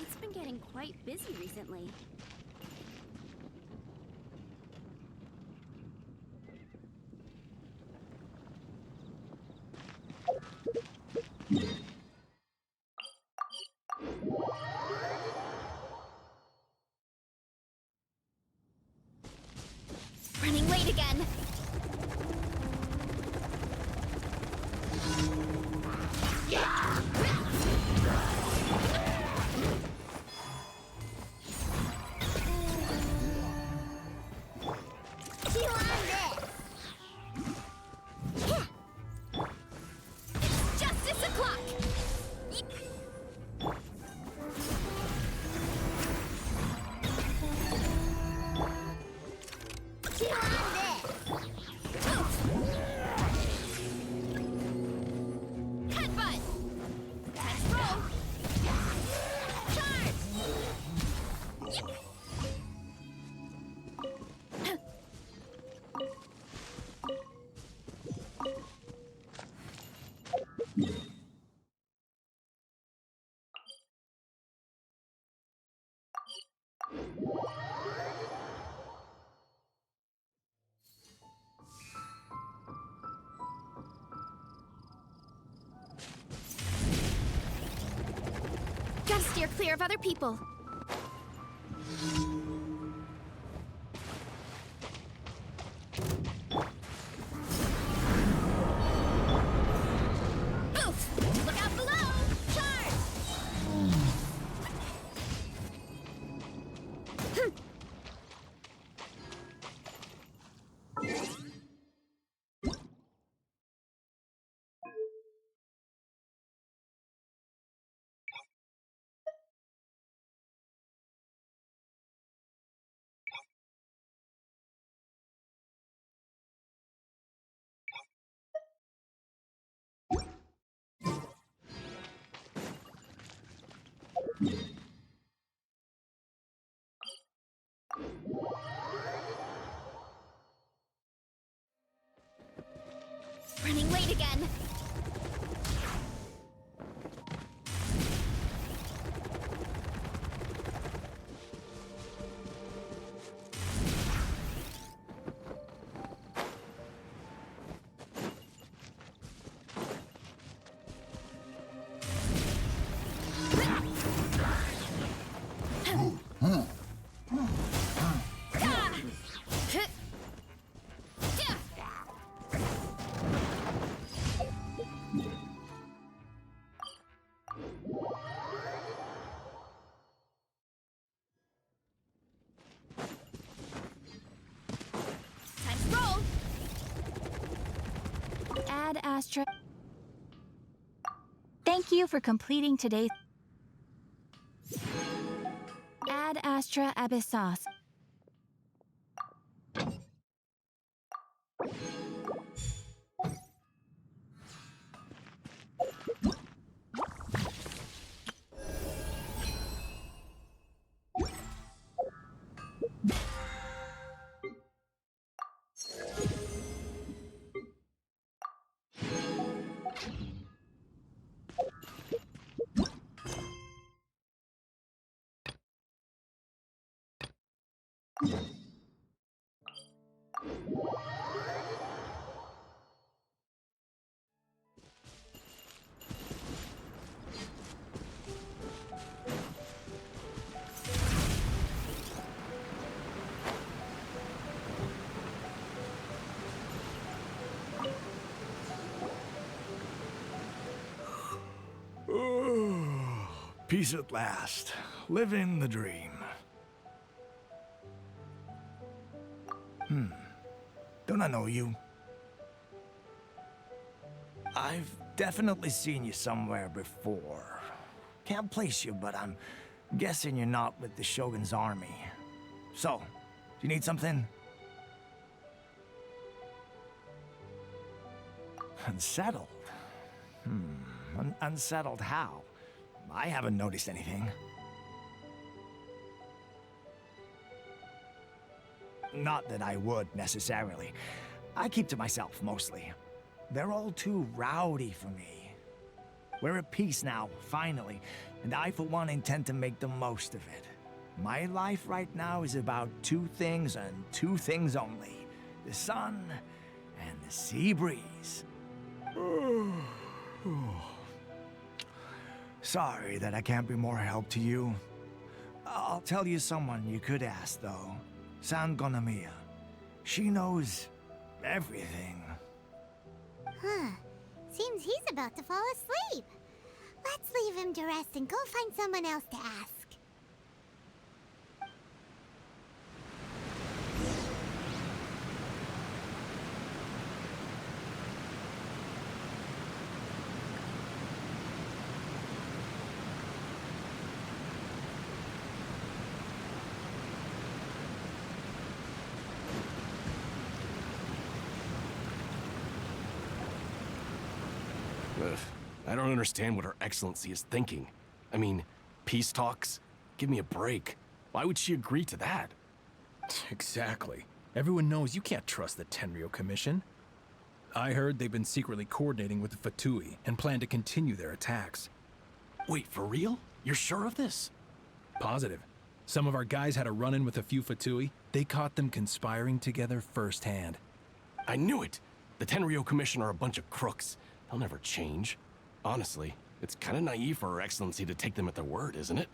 It's been getting quite busy recently. Running late again. It's justice o'clock. Headbutt. Let's roll. Charge. Gotta steer clear of other people. Oof! Look out below! Charge! Running late again. Time to roll. Ad Astra. Thank you for completing today's Ad Astra Abyssos. Peace at last. Living the dream. Don't I know you? I've definitely seen you somewhere before. Can't place you, but I'm guessing you're not with the Shogun's army. So, do you need something? Unsettled? Unsettled how? I haven't noticed anything. Not that I would, necessarily. I keep to myself, mostly. They're all too rowdy for me. We're at peace now, finally, and I, for one, intend to make the most of it. My life right now is about two things and two things only. The sun and the sea breeze. Sorry that I can't be more help to you. I'll tell you someone you could ask, though. Sangonomiya. She knows everything. Huh. Seems he's about to fall asleep. Let's leave him to rest and go find someone else to ask. Ugh, I don't understand what Her Excellency is thinking. I mean, peace talks? Give me a break. Why would she agree to that? Exactly. Everyone knows you can't trust the Tenryou Commission. I heard they've been secretly coordinating with the Fatui and plan to continue their attacks. Wait, for real? You're sure of this? Positive. Some of our guys had a run-in with a few Fatui. They caught them conspiring together firsthand. I knew it! The Tenryou Commission are a bunch of crooks. They'll never change. Honestly, it's kind of naive for Her Excellency to take them at their word, isn't it?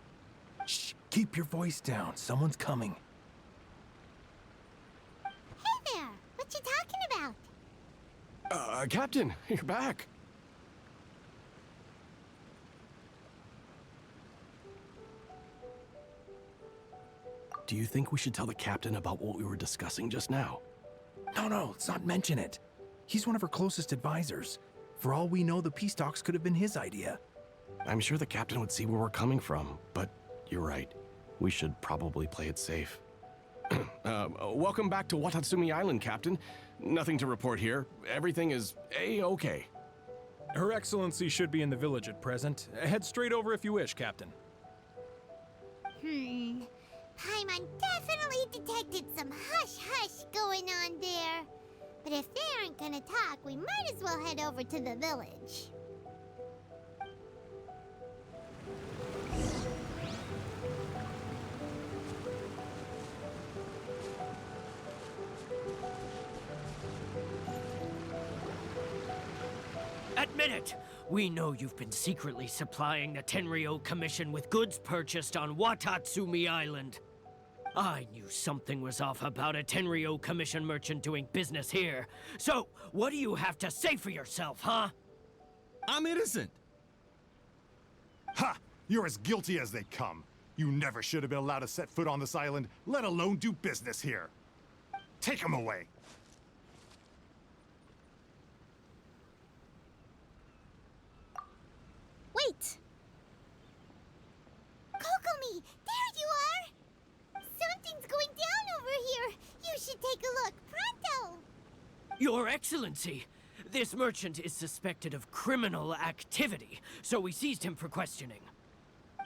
Shh, keep your voice down. Someone's coming. Hey there! What you talking about? Captain, you're back. Do you think we should tell the captain about what we were discussing just now? No, let's not mention it. He's one of our closest advisors. For all we know, the peace talks could have been his idea. I'm sure the captain would see where we're coming from, but you're right. We should probably play it safe. Welcome back to Watatsumi Island, Captain. Nothing to report here. Everything is A-okay. Her Excellency should be in the village at present. Head straight over if you wish, Captain. Paimon definitely detected some hush-hush going on there. But if they aren't gonna talk, we might as well head over to the village. Admit it! We know you've been secretly supplying the Tenryou Commission with goods purchased on Watatsumi Island. I knew something was off about a Tenryou Commission merchant doing business here. So, what do you have to say for yourself, huh? I'm innocent! Ha! You're as guilty as they come. You never should have been allowed to set foot on this island, let alone do business here. Take him away. Wait! Kokomi! There you are! Something's going down over here! You should take a look, pronto! Your Excellency! This merchant is suspected of criminal activity, so we seized him for questioning.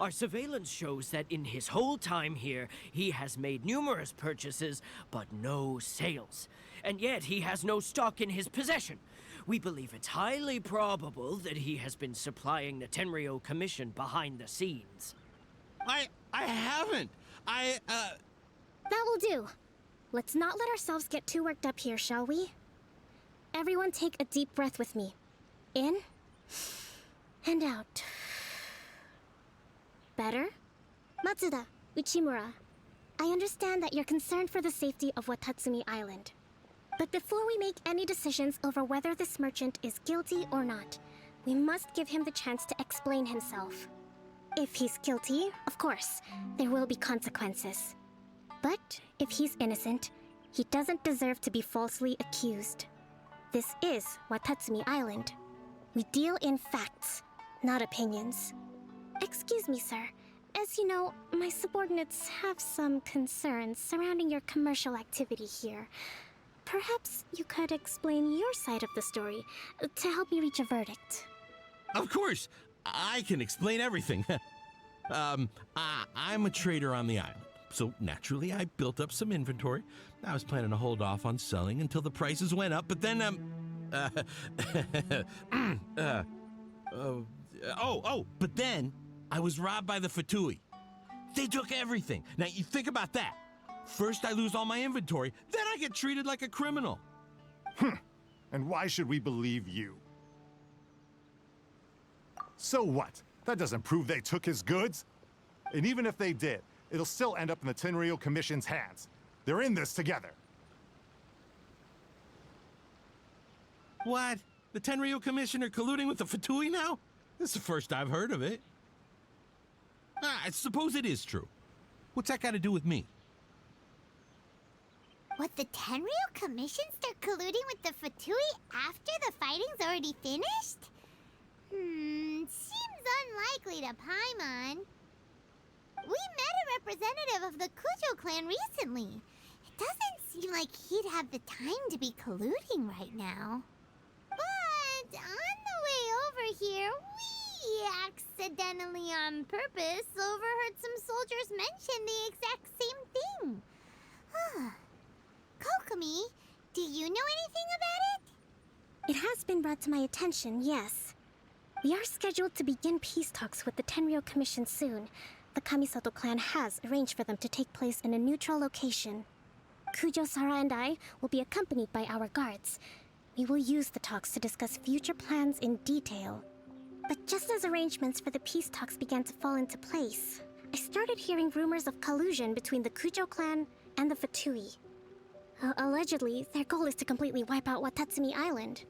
Our surveillance shows that in his whole time here, he has made numerous purchases, but no sales. And yet he has no stock in his possession. We believe it's highly probable that he has been supplying the Tenryou Commission behind the scenes. I haven't! That will do. Let's not let ourselves get too worked up here, shall we? Everyone take a deep breath with me. In and out. Better? Matsuda, Uchimura, I understand that you're concerned for the safety of Watatsumi Island. But before we make any decisions over whether this merchant is guilty or not, we must give him the chance to explain himself. If he's guilty, of course, there will be consequences. But if he's innocent, he doesn't deserve to be falsely accused. This is Watatsumi Island. We deal in facts, not opinions. Excuse me, sir. As you know, my subordinates have some concerns surrounding your commercial activity here. Perhaps you could explain your side of the story to help me reach a verdict. Of course, I can explain everything. I'm a trader on the island, so naturally I built up some inventory. I was planning to hold off on selling until the prices went up, but then, but then I was robbed by the Fatui. They took everything. Now, you think about that. First I lose all my inventory, then I get treated like a criminal. And why should we believe you? So what? That doesn't prove they took his goods. And even if they did, it'll still end up in the Tenryou Commission's hands. They're in this together. What? The Tenryou Commissioner colluding with the Fatui now? This is the first I've heard of it. I suppose it is true. What's that got to do with me? What, the Tenryou Commission start colluding with the Fatui after the fighting's already finished? Seems unlikely to Paimon. We met a representative of the Kujo clan recently. It doesn't seem like he'd have the time to be colluding right now. But on the way over here, we accidentally on purpose overheard some soldiers mention the exact same thing. Kokomi, do you know anything about it? It has been brought to my attention, yes. We are scheduled to begin peace talks with the Tenryou Commission soon. The Kamisato clan has arranged for them to take place in a neutral location. Kujo-Sara and I will be accompanied by our guards. We will use the talks to discuss future plans in detail. But just as arrangements for the peace talks began to fall into place, I started hearing rumors of collusion between the Kujo clan and the Fatui. Allegedly, their goal is to completely wipe out Watatsumi Island.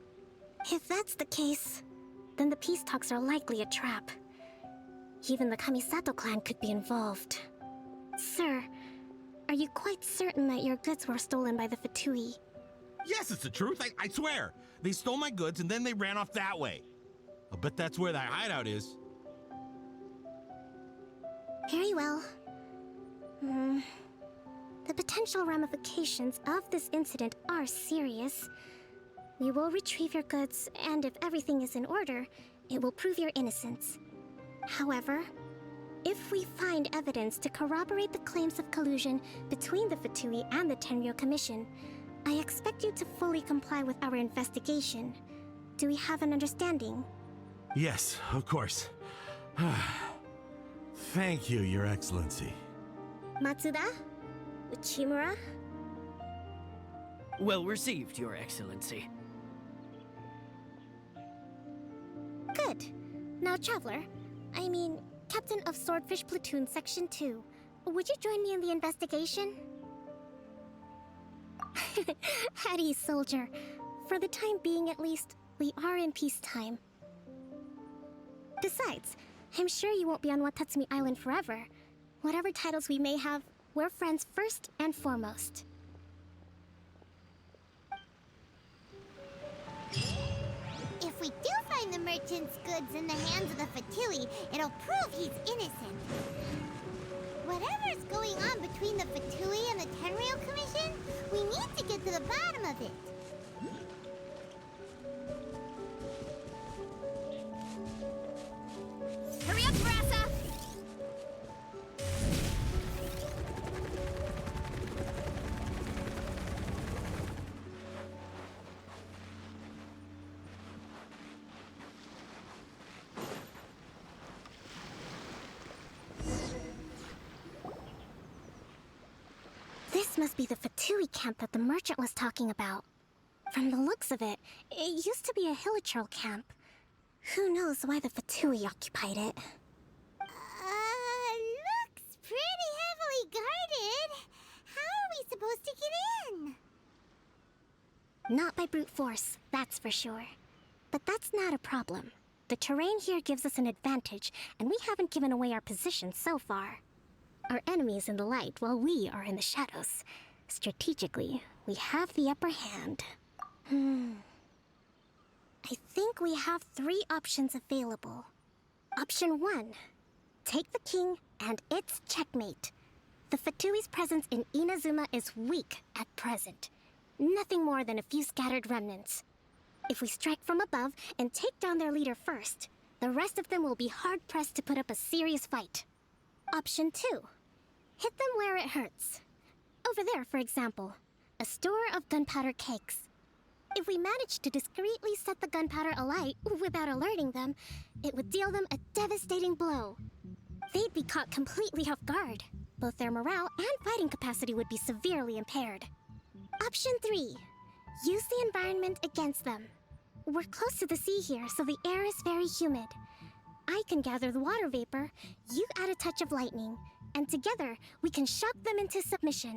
If that's the case, then the peace talks are likely a trap. Even the Kamisato clan could be involved. Sir, are you quite certain that your goods were stolen by the Fatui? Yes, it's the truth. I swear. They stole my goods and then they ran off that way. I'll bet that's where that hideout is. Very well. The potential ramifications of this incident are serious. We will retrieve your goods, and if everything is in order, it will prove your innocence. However, if we find evidence to corroborate the claims of collusion between the Fatui and the Tenryou Commission, I expect you to fully comply with our investigation. Do we have an understanding? Yes, of course. Thank you, Your Excellency. Matsuda? Uchimura? Well received, Your Excellency. Good. Now, Traveler, Captain of Swordfish Platoon Section 2, would you join me in the investigation? At ease, soldier. For the time being, at least, we are in peacetime. Besides, I'm sure you won't be on Watatsumi Island forever. Whatever titles we may have, we're friends first and foremost. If we do find the merchant's goods in the hands of the Fatui, it'll prove he's innocent. Whatever's going on between the Fatui and the Tenryou Commission, we need to get to the bottom of it. Hurry up, Brassa! This must be the Fatui camp that the merchant was talking about. From the looks of it, it used to be a Hilichurl camp. Who knows why the Fatui occupied it? Looks pretty heavily guarded. How are we supposed to get in? Not by brute force, that's for sure. But that's not a problem. The terrain here gives us an advantage, and we haven't given away our position so far. Our enemy is in the light while we are in the shadows. Strategically, we have the upper hand. I think we have 3 options available. Option 1. Take the king, and it's checkmate. The Fatui's presence in Inazuma is weak at present. Nothing more than a few scattered remnants. If we strike from above and take down their leader first, the rest of them will be hard-pressed to put up a serious fight. Option 2. Hit them where it hurts. Over there, for example, a store of gunpowder cakes. If we manage to discreetly set the gunpowder alight without alerting them, it would deal them a devastating blow. They'd be caught completely off guard. Both their morale and fighting capacity would be severely impaired. Option 3. Use the environment against them. We're close to the sea here, so the air is very humid. I can gather the water vapor, you add a touch of lightning, and together we can shock them into submission.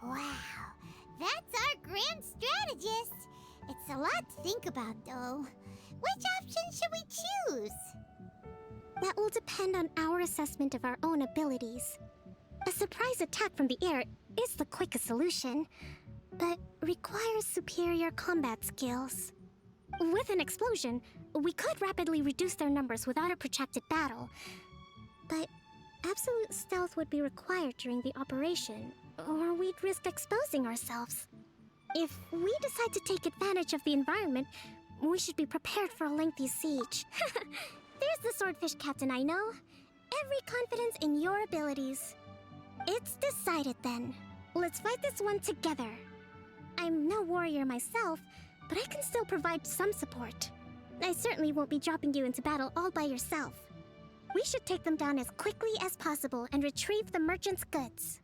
Wow, that's our grand strategist. It's a lot to think about, though. Which option should we choose? That will depend on our assessment of our own abilities. A surprise attack from the air is the quickest solution, but requires superior combat skills. With an explosion, we could rapidly reduce their numbers without a protracted battle, but absolute stealth would be required during the operation, or we'd risk exposing ourselves. If we decide to take advantage of the environment, we should be prepared for a lengthy siege. There's the swordfish captain I know. Every confidence in your abilities. It's decided then. Let's fight this one together. I'm no warrior myself, but I can still provide some support. I certainly won't be dropping you into battle all by yourself. We should take them down as quickly as possible and retrieve the merchant's goods.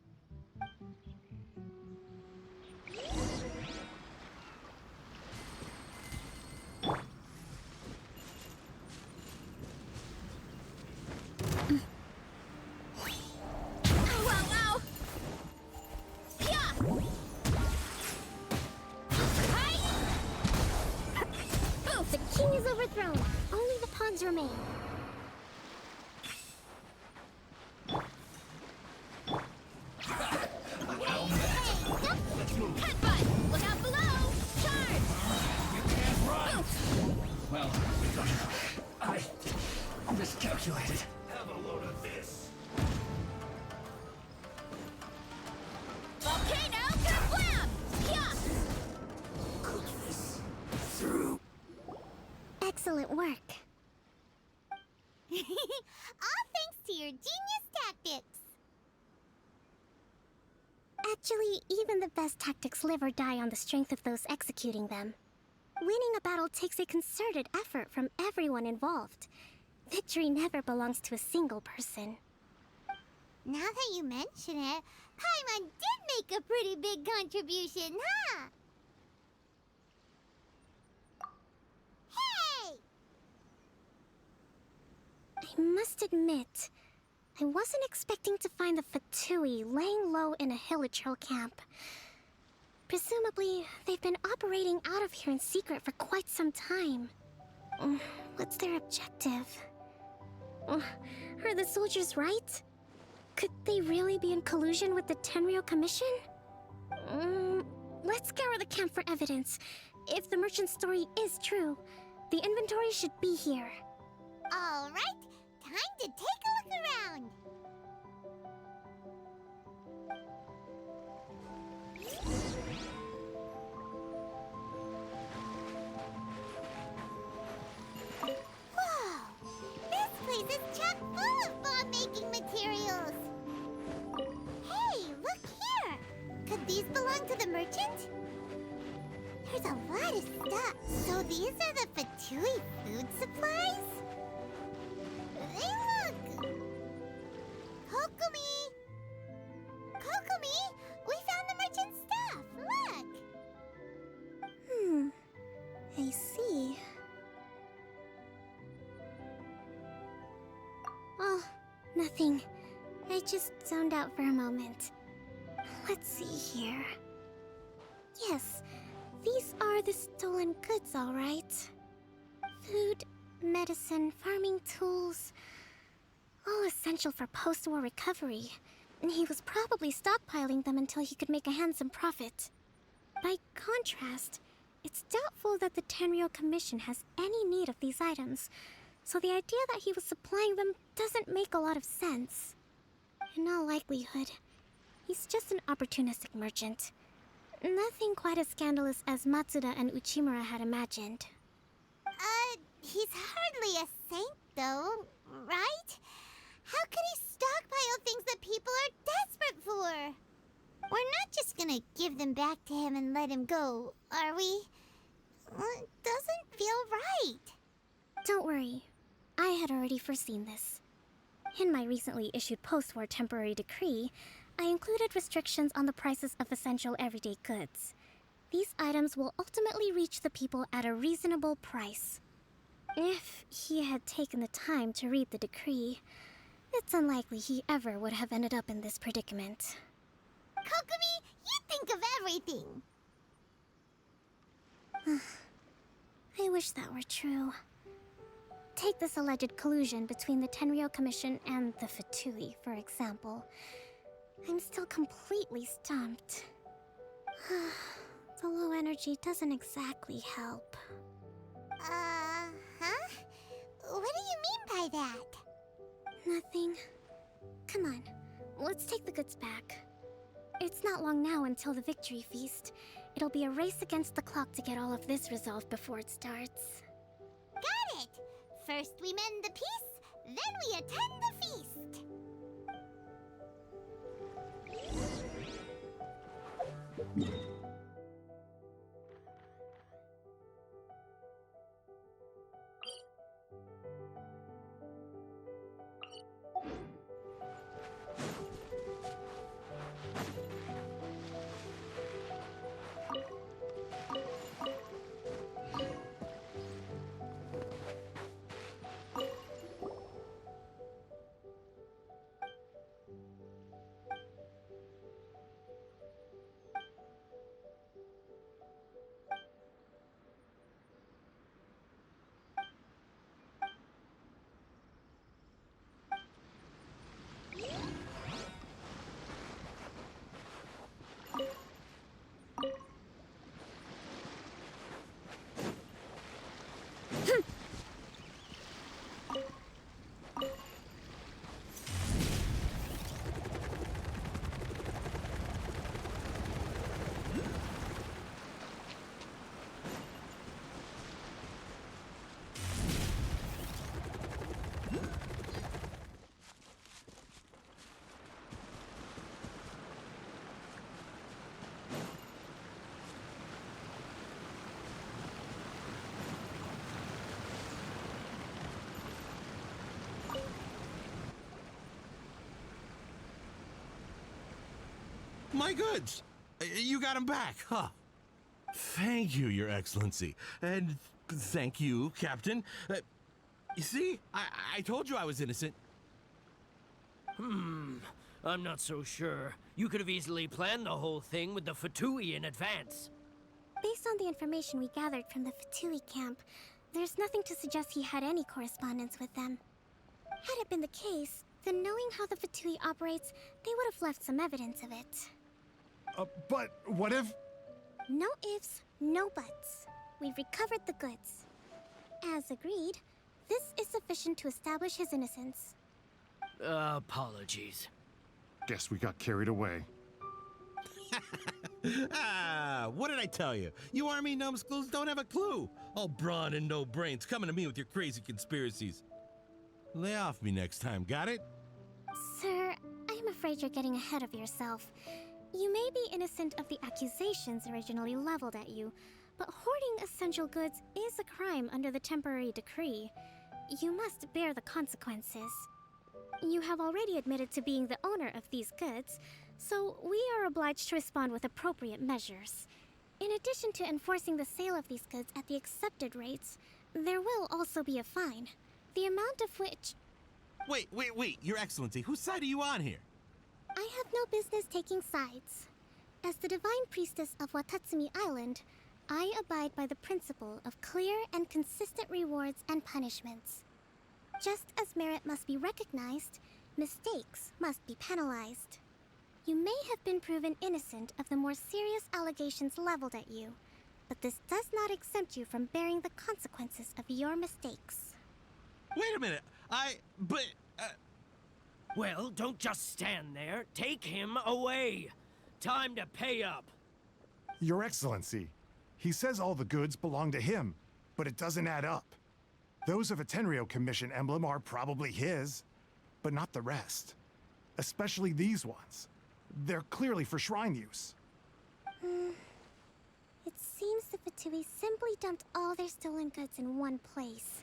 The king is overthrown. Only the pawns remain. Headbutt! Look out below! Charge! Well, I miscalculated. Have a load of this. Volcano kablam! Yeah! Cookies through. Excellent work. All thanks to your genius tactics. Actually, even the best tactics live or die on the strength of those executing them. Winning a battle takes a concerted effort from everyone involved. Victory never belongs to a single person. Now that you mention it, Paimon did make a pretty big contribution, huh? Hey! I must admit, I wasn't expecting to find the Fatui laying low in a Hilichurl camp. Presumably, they've been operating out of here in secret for quite some time. What's their objective? Are the soldiers right? Could they really be in collusion with the Tenryou Commission? Let's scour the camp for evidence. If the merchant's story is true, the inventory should be here. All right, time to take a look around. Whoa! This place is chock full of bomb-making materials. Hey, look here! Could these belong to the merchant? There's a lot of stuff. So these are the Fatui food supplies? Hey, look! Kokomi! Kokomi! We found the merchant's stuff! Look! I see. Oh, nothing. I just zoned out for a moment. Let's see here. Yes, these are the stolen goods, all right. Food, medicine, farming tools, all essential for post-war recovery. And he was probably stockpiling them until he could make a handsome profit. By contrast, it's doubtful that the Tenryou Commission has any need of these items, so the idea that he was supplying them doesn't make a lot of sense. In all likelihood, he's just an opportunistic merchant. Nothing quite as scandalous as Matsuda and Uchimura had imagined. He's hardly a saint, though, right? How could he stockpile things that people are desperate for? We're not just gonna give them back to him and let him go, are we? It doesn't feel right. Don't worry. I had already foreseen this. In my recently issued post-war temporary decree, I included restrictions on the prices of essential everyday goods. These items will ultimately reach the people at a reasonable price. If he had taken the time to read the decree, it's unlikely he ever would have ended up in this predicament. Kokomi, you think of everything. I wish that were true. Take this alleged collusion between the Tenryou Commission and the Fatui, for example. I'm still completely stumped. The low energy doesn't exactly help. Huh? What do you mean by that? Nothing. Come on, let's take the goods back. It's not long now until the victory feast. It'll be a race against the clock to get all of this resolved before it starts. Got it! First we mend the peace, then we attend the feast. My goods! You got them back, huh? Thank you, Your Excellency. And thank you, Captain. You see, I told you I was innocent. I'm not so sure. You could have easily planned the whole thing with the Fatui in advance. Based on the information we gathered from the Fatui camp, there's nothing to suggest he had any correspondence with them. Had it been the case, then knowing how the Fatui operates, they would have left some evidence of it. But what if... No ifs, no buts. We've recovered the goods. As agreed, this is sufficient to establish his innocence. Apologies. Guess we got carried away. What did I tell you? You army numbskulls don't have a clue. All brawn and no brains coming to me with your crazy conspiracies. Lay off me next time, got it? Sir, I'm afraid you're getting ahead of yourself. You may be innocent of the accusations originally leveled at you, but hoarding essential goods is a crime under the temporary decree. You must bear the consequences. You have already admitted to being the owner of these goods, so we are obliged to respond with appropriate measures. In addition to enforcing the sale of these goods at the accepted rates, there will also be a fine, the amount of which... Wait, Your Excellency, whose side are you on here? I have no business taking sides. As the Divine Priestess of Watatsumi Island, I abide by the principle of clear and consistent rewards and punishments. Just as merit must be recognized, mistakes must be penalized. You may have been proven innocent of the more serious allegations leveled at you, but this does not exempt you from bearing the consequences of your mistakes. Wait a minute. Well, don't just stand there. Take him away. Time to pay up. Your Excellency, he says all the goods belong to him, but it doesn't add up. Those of a Tenryou Commission emblem are probably his, but not the rest. Especially these ones. They're clearly for shrine use. It seems the Fatui simply dumped all their stolen goods in one place.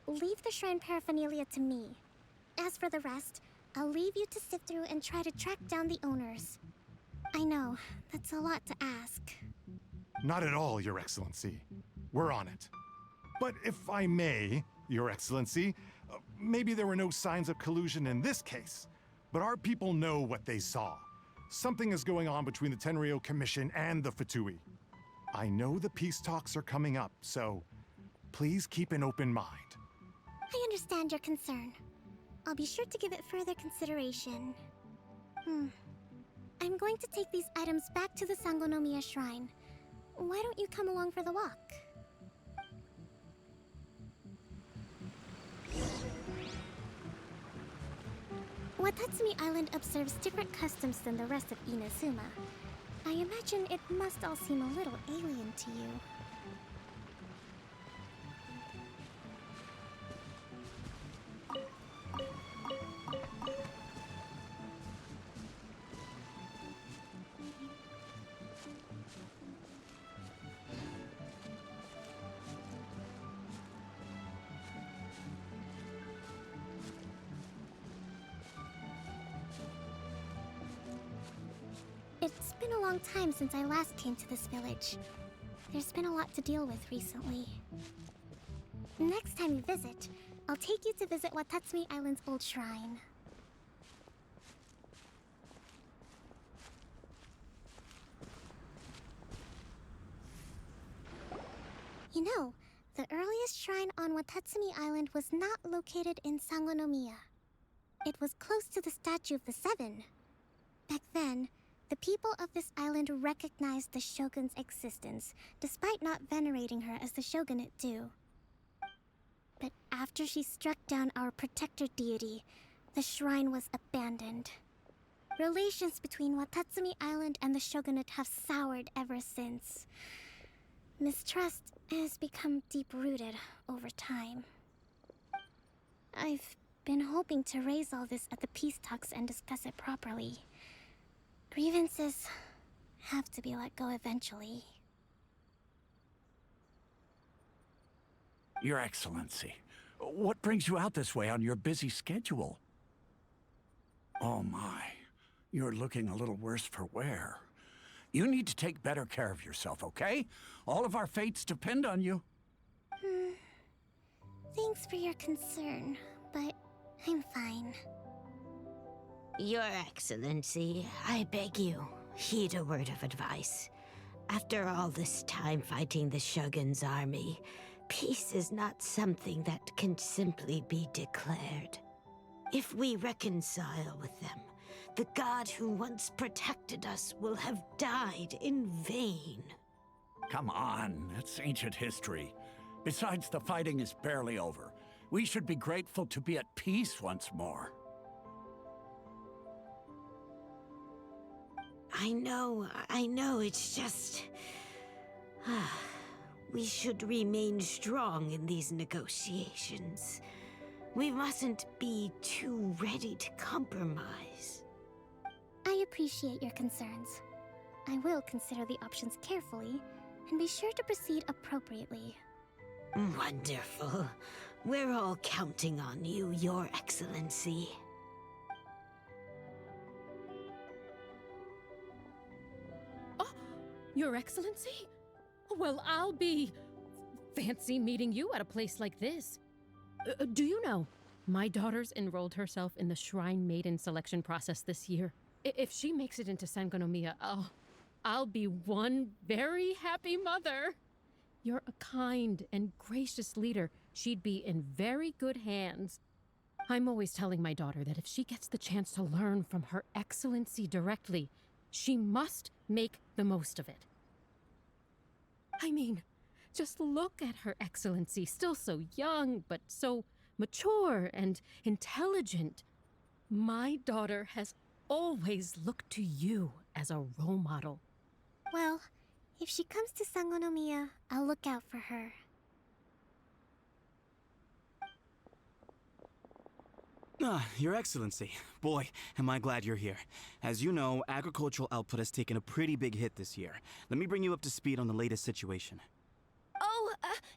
Leave the shrine paraphernalia to me. As for the rest, I'll leave you to sift through and try to track down the owners. I know, that's a lot to ask. Not at all, Your Excellency. We're on it. But if I may, Your Excellency, maybe there were no signs of collusion in this case, but our people know what they saw. Something is going on between the Tenryou Commission and the Fatui. I know the peace talks are coming up, so please keep an open mind. I understand your concern. I'll be sure to give it further consideration. I'm going to take these items back to the Sangonomiya Shrine. Why don't you come along for the walk? Watatsumi Island observes different customs than the rest of Inazuma. I imagine it must all seem a little alien to you. It's been a long time since I last came to this village. There's been a lot to deal with recently. Next time you visit, I'll take you to visit Watatsumi Island's old shrine. You know, the earliest shrine on Watatsumi Island was not located in Sangonomiya. It was close to the Statue of the Seven. Back then, the people of this island recognized the shogun's existence, despite not venerating her as the shogunate do. But after she struck down our protector deity, the shrine was abandoned. Relations between Watatsumi Island and the shogunate have soured ever since. Mistrust has become deep-rooted over time. I've been hoping to raise all this at the peace talks and discuss it properly. Grievances have to be let go eventually. Your Excellency, what brings you out this way on your busy schedule? Oh my, you're looking a little worse for wear. You need to take better care of yourself, okay? All of our fates depend on you. Thanks for your concern, but I'm fine. Your Excellency, I beg you, heed a word of advice. After all this time fighting the Shogun's army, peace is not something that can simply be declared. If we reconcile with them, the god who once protected us will have died in vain. Come on, it's ancient history. Besides, the fighting is barely over. We should be grateful to be at peace once more. I know, it's just... we should remain strong in these negotiations. We mustn't be too ready to compromise. I appreciate your concerns. I will consider the options carefully, and be sure to proceed appropriately. Wonderful. We're all counting on you, Your Excellency. Your Excellency? Well, I'll be... fancy meeting you at a place like this. Do you know, my daughter's enrolled herself in the Shrine Maiden selection process this year. If she makes it into Sangonomiya, I'll be one very happy mother. You're a kind and gracious leader. She'd be in very good hands. I'm always telling my daughter that if she gets the chance to learn from Her Excellency directly, she must make the most of it. I mean, just look at Her Excellency, still so young, but so mature and intelligent. My daughter has always looked to you as a role model. Well, if she comes to Sangonomiya, I'll look out for her. Your Excellency. Boy, am I glad you're here. As you know, agricultural output has taken a pretty big hit this year. Let me bring you up to speed on the latest situation. Oh,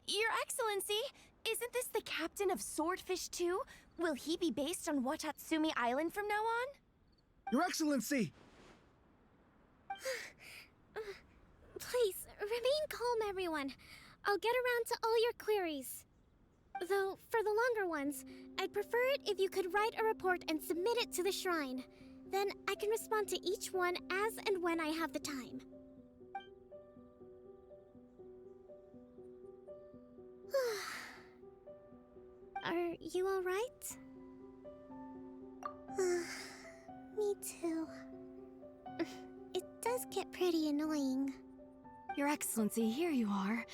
Your Excellency, isn't this the captain of Swordfish 2? Will he be based on Watatsumi Island from now on? Your Excellency! Please, remain calm, everyone. I'll get around to all your queries. Though, for the longer ones, I'd prefer it if you could write a report and submit it to the shrine. Then I can respond to each one as and when I have the time. Are you alright? Me too. It does get pretty annoying. Your Excellency, here you are.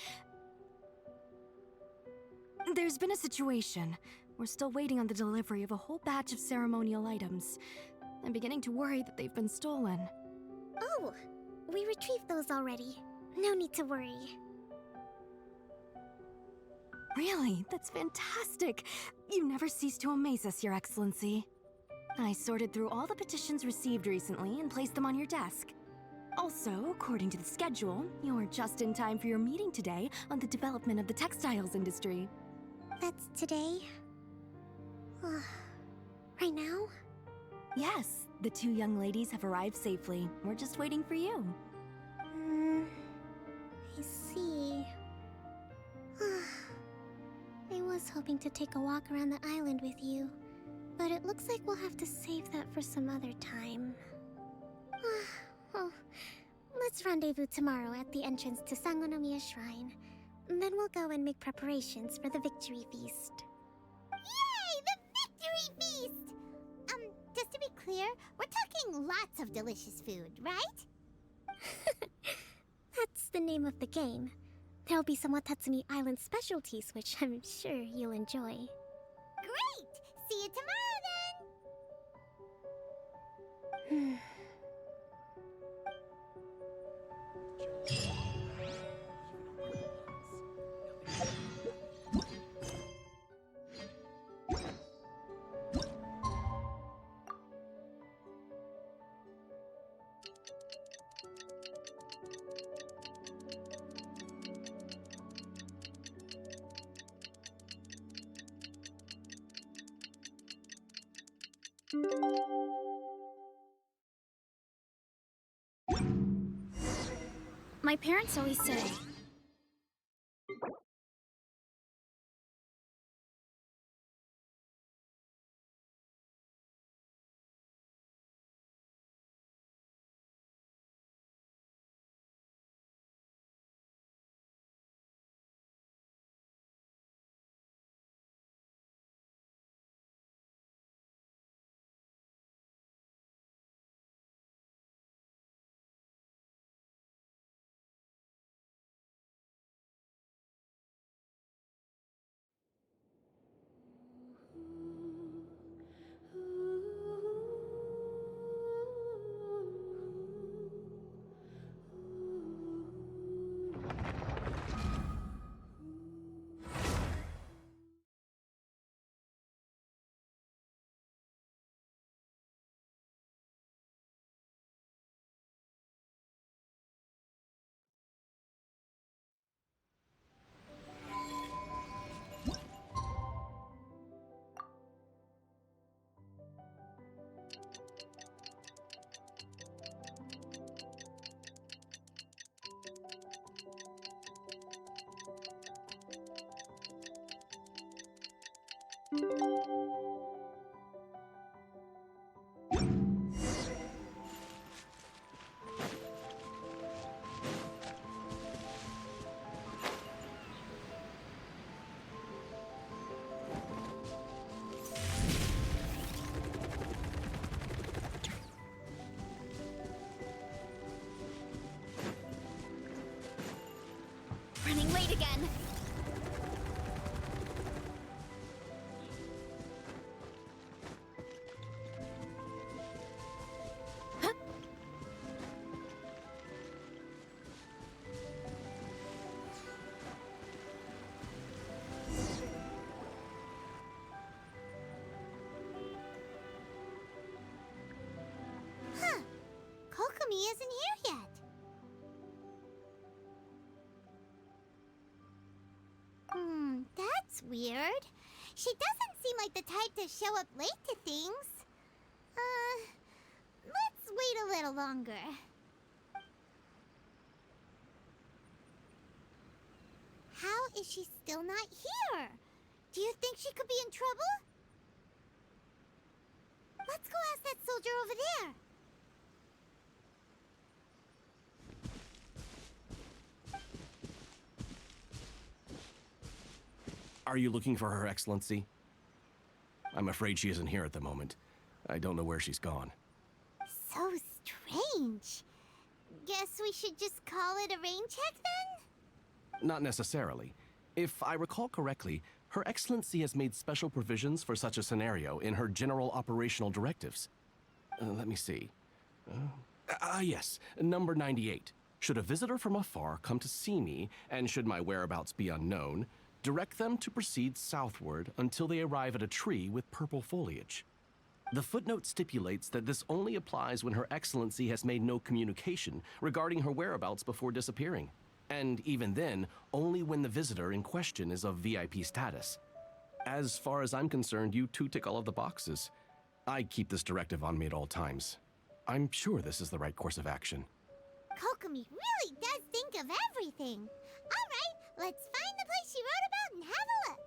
There's been a situation. We're still waiting on the delivery of a whole batch of ceremonial items. I'm beginning to worry that they've been stolen. Oh, we retrieved those already. No need to worry. Really? That's fantastic. You never cease to amaze us, Your Excellency. I sorted through all the petitions received recently and placed them on your desk. Also, according to the schedule, you're just in time for your meeting today on the development of the textiles industry. That's today? Right now? Yes, the two young ladies have arrived safely. We're just waiting for you. I see. I was hoping to take a walk around the island with you, but it looks like we'll have to save that for some other time. Well, let's rendezvous tomorrow at the entrance to Sangonomiya Shrine. Then we'll go and make preparations for the victory feast. Yay! The victory feast! Just to be clear, we're talking lots of delicious food, right? That's the name of the game. There'll be some Watatsumi Island specialties, which I'm sure you'll enjoy. Great! See you tomorrow then! My parents always say, again. Huh. Kokomi isn't here yet. That's weird. She doesn't seem like the type to show up late to things. Let's wait a little longer. How is she still not here? Do you think she could be in trouble? Let's go ask that soldier over there. Are you looking for Her Excellency? I'm afraid she isn't here at the moment. I don't know where she's gone. So strange. Guess we should just call it a rain check then? Not necessarily. If I recall correctly, Her Excellency has made special provisions for such a scenario in her general operational directives. Let me see. Yes, number 98. Should a visitor from afar come to see me, and should my whereabouts be unknown, direct them to proceed southward until they arrive at a tree with purple foliage. The footnote stipulates that this only applies when Her Excellency has made no communication regarding her whereabouts before disappearing. And even then, only when the visitor in question is of VIP status. As far as I'm concerned, you two tick all of the boxes. I keep this directive on me at all times. I'm sure this is the right course of action. Kokomi really does think of everything. All right, let's find the place she wrote about and have a look.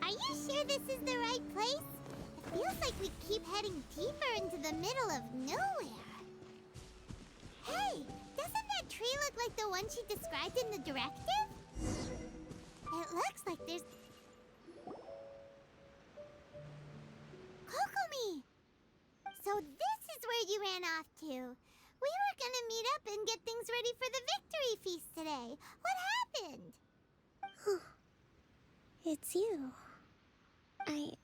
Are you sure this is the right place? It feels like we keep heading deeper into the middle of nowhere. Hey, doesn't that tree look like the one she described in the directive? It looks like there's... Kokomi! So this is where you ran off to. We were gonna meet up and get things ready for the victory feast today. What happened? It's you. I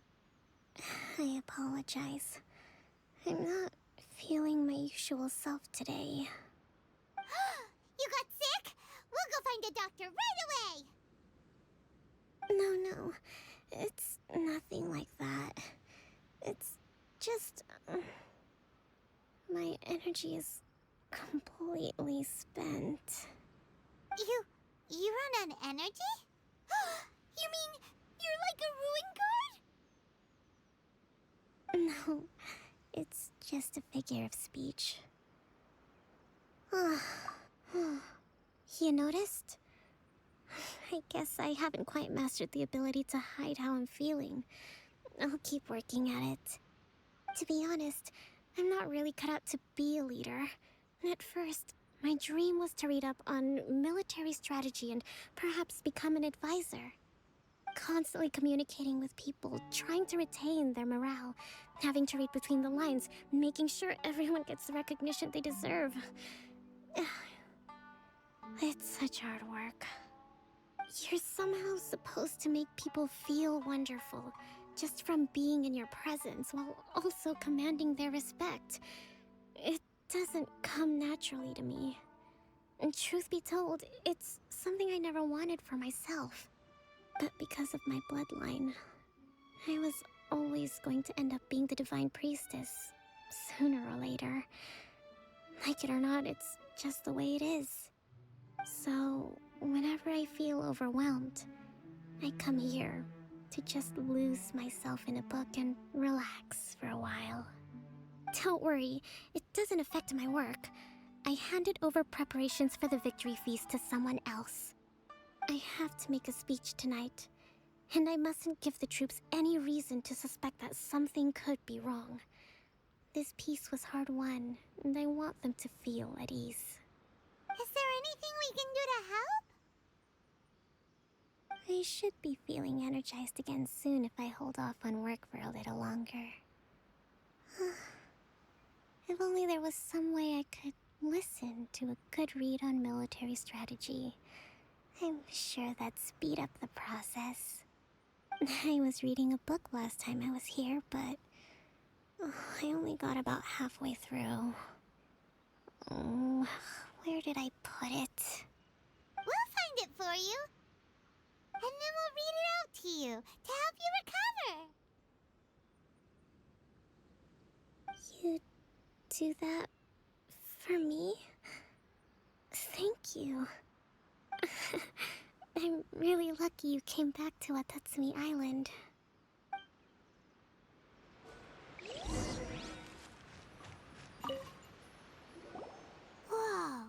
apologize. I'm not feeling my usual self today. You got sick? We'll go find a doctor right away! No. It's nothing like that. It's just... my energy is completely spent. You run on energy? You mean you're like a ruin guard? No, it's just a figure of speech. You noticed? I guess I haven't quite mastered the ability to hide how I'm feeling. I'll keep working at it. To be honest, I'm not really cut out to be a leader. At first, my dream was to read up on military strategy and perhaps become an advisor. Constantly communicating with people, trying to retain their morale, having to read between the lines, making sure everyone gets the recognition they deserve. It's such hard work. You're somehow supposed to make people feel wonderful, just from being in your presence, while also commanding their respect. It doesn't come naturally to me. And truth be told, it's something I never wanted for myself. But because of my bloodline, I was always going to end up being the Divine Priestess, sooner or later. Like it or not, it's just the way it is. So, whenever I feel overwhelmed, I come here to just lose myself in a book and relax for a while. Don't worry, it doesn't affect my work. I handed over preparations for the victory feast to someone else. I have to make a speech tonight, and I mustn't give the troops any reason to suspect that something could be wrong. This peace was hard won, and I want them to feel at ease. Is there anything we can do to help? I should be feeling energized again soon if I hold off on work for a little longer. If only there was some way I could listen to a good read on military strategy. I'm sure that'd speed up the process. I was reading a book last time I was here, but I only got about halfway through. Oh, where did I put it? We'll find it for you. And then we'll read it out to you to help you recover. You do that for me? Thank you. I'm really lucky you came back to Watatsumi Island. Whoa,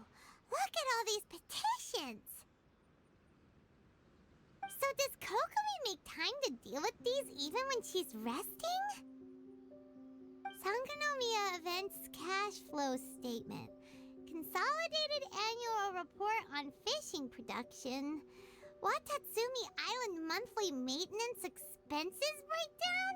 look at all these petitions. So does Kokomi make time to deal with these even when she's resting? Sangonomiya Events Cash Flow Statement. Consolidated Annual Report on Fishing Production. Watatsumi Island Monthly Maintenance Expenses Breakdown?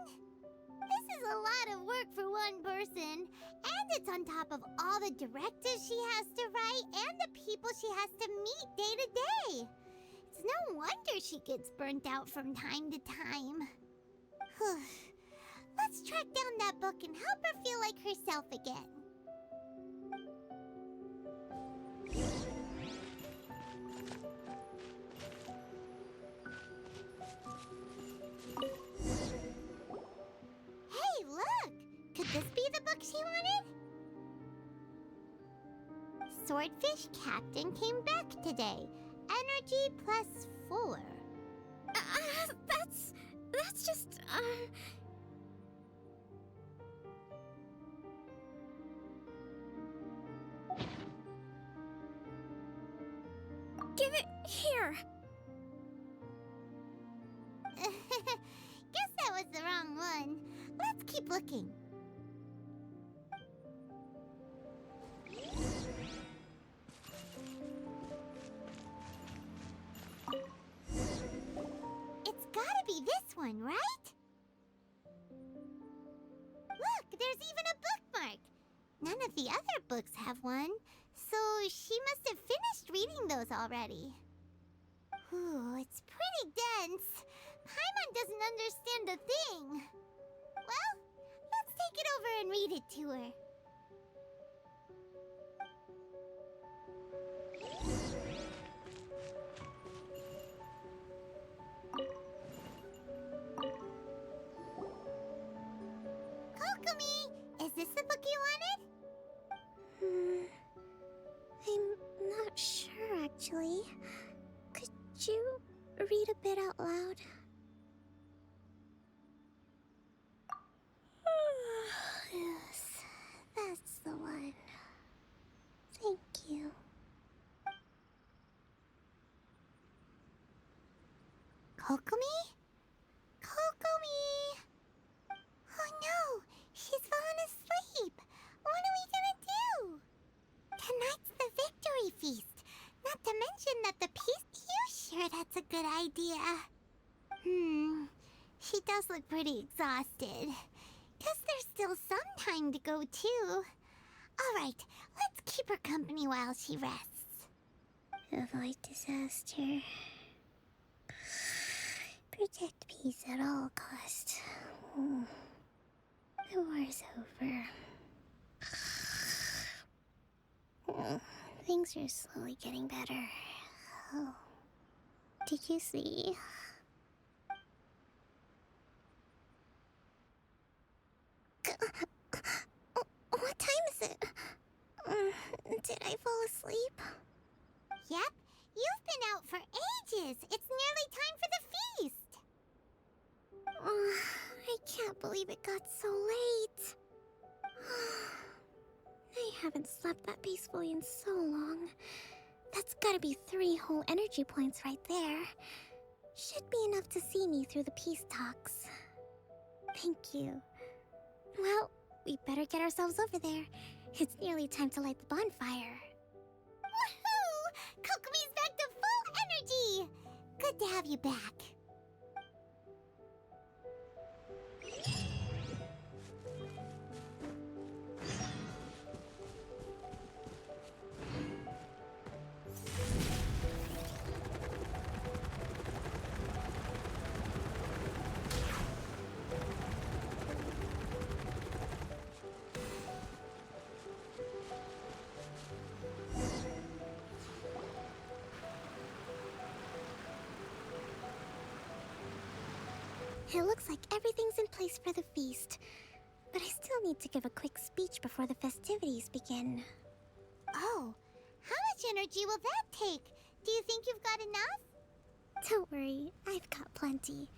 This is a lot of work for one person, and it's on top of all the directives she has to write and the people she has to meet day to day. It's no wonder she gets burnt out from time to time. Let's track down that book and help her feel like herself again. Hey, look! Could this be the book she wanted? Swordfish Captain came back today. Energy +4. That's just, Give it here! Guess that was the wrong one. Let's keep looking. It's gotta be this one, right? Look, there's even a bookmark. None of the other books have one, so she must have finished reading those already. Ooh, it's pretty dense. Paimon doesn't understand a thing. Well, let's take it over and read it to her. Kokomi, is this the book you wanted? I'm not sure, actually. Could you read a bit out loud? Yes, that's the one. Thank you. Kokomi? Kokomi! Oh no, she's fallen asleep. What are we gonna do? Tonight's the victory feast. Not to mention that the peace... You sure that's a good idea? She does look pretty exhausted. Guess there's still some time to go, too. Alright, let's keep her company while she rests. Avoid disaster. Protect peace at all costs. The war's over. Things are slowly getting better. Oh. Did you see? What time is it? Did I fall asleep? Yep, you've been out for ages. It's nearly time for the feast. I can't believe it got so late. I haven't slept that peacefully in so long. That's gotta be 3 whole energy points right there. Should be enough to see me through the peace talks. Thank you. Well, We better get ourselves over there. It's nearly time to light the bonfire. Woohoo! Kokomi's back to full energy! Good to have you back. It looks like everything's in place for the feast. But I still need to give a quick speech before the festivities begin. Oh, how much energy will that take? Do you think you've got enough? Don't worry, I've got plenty.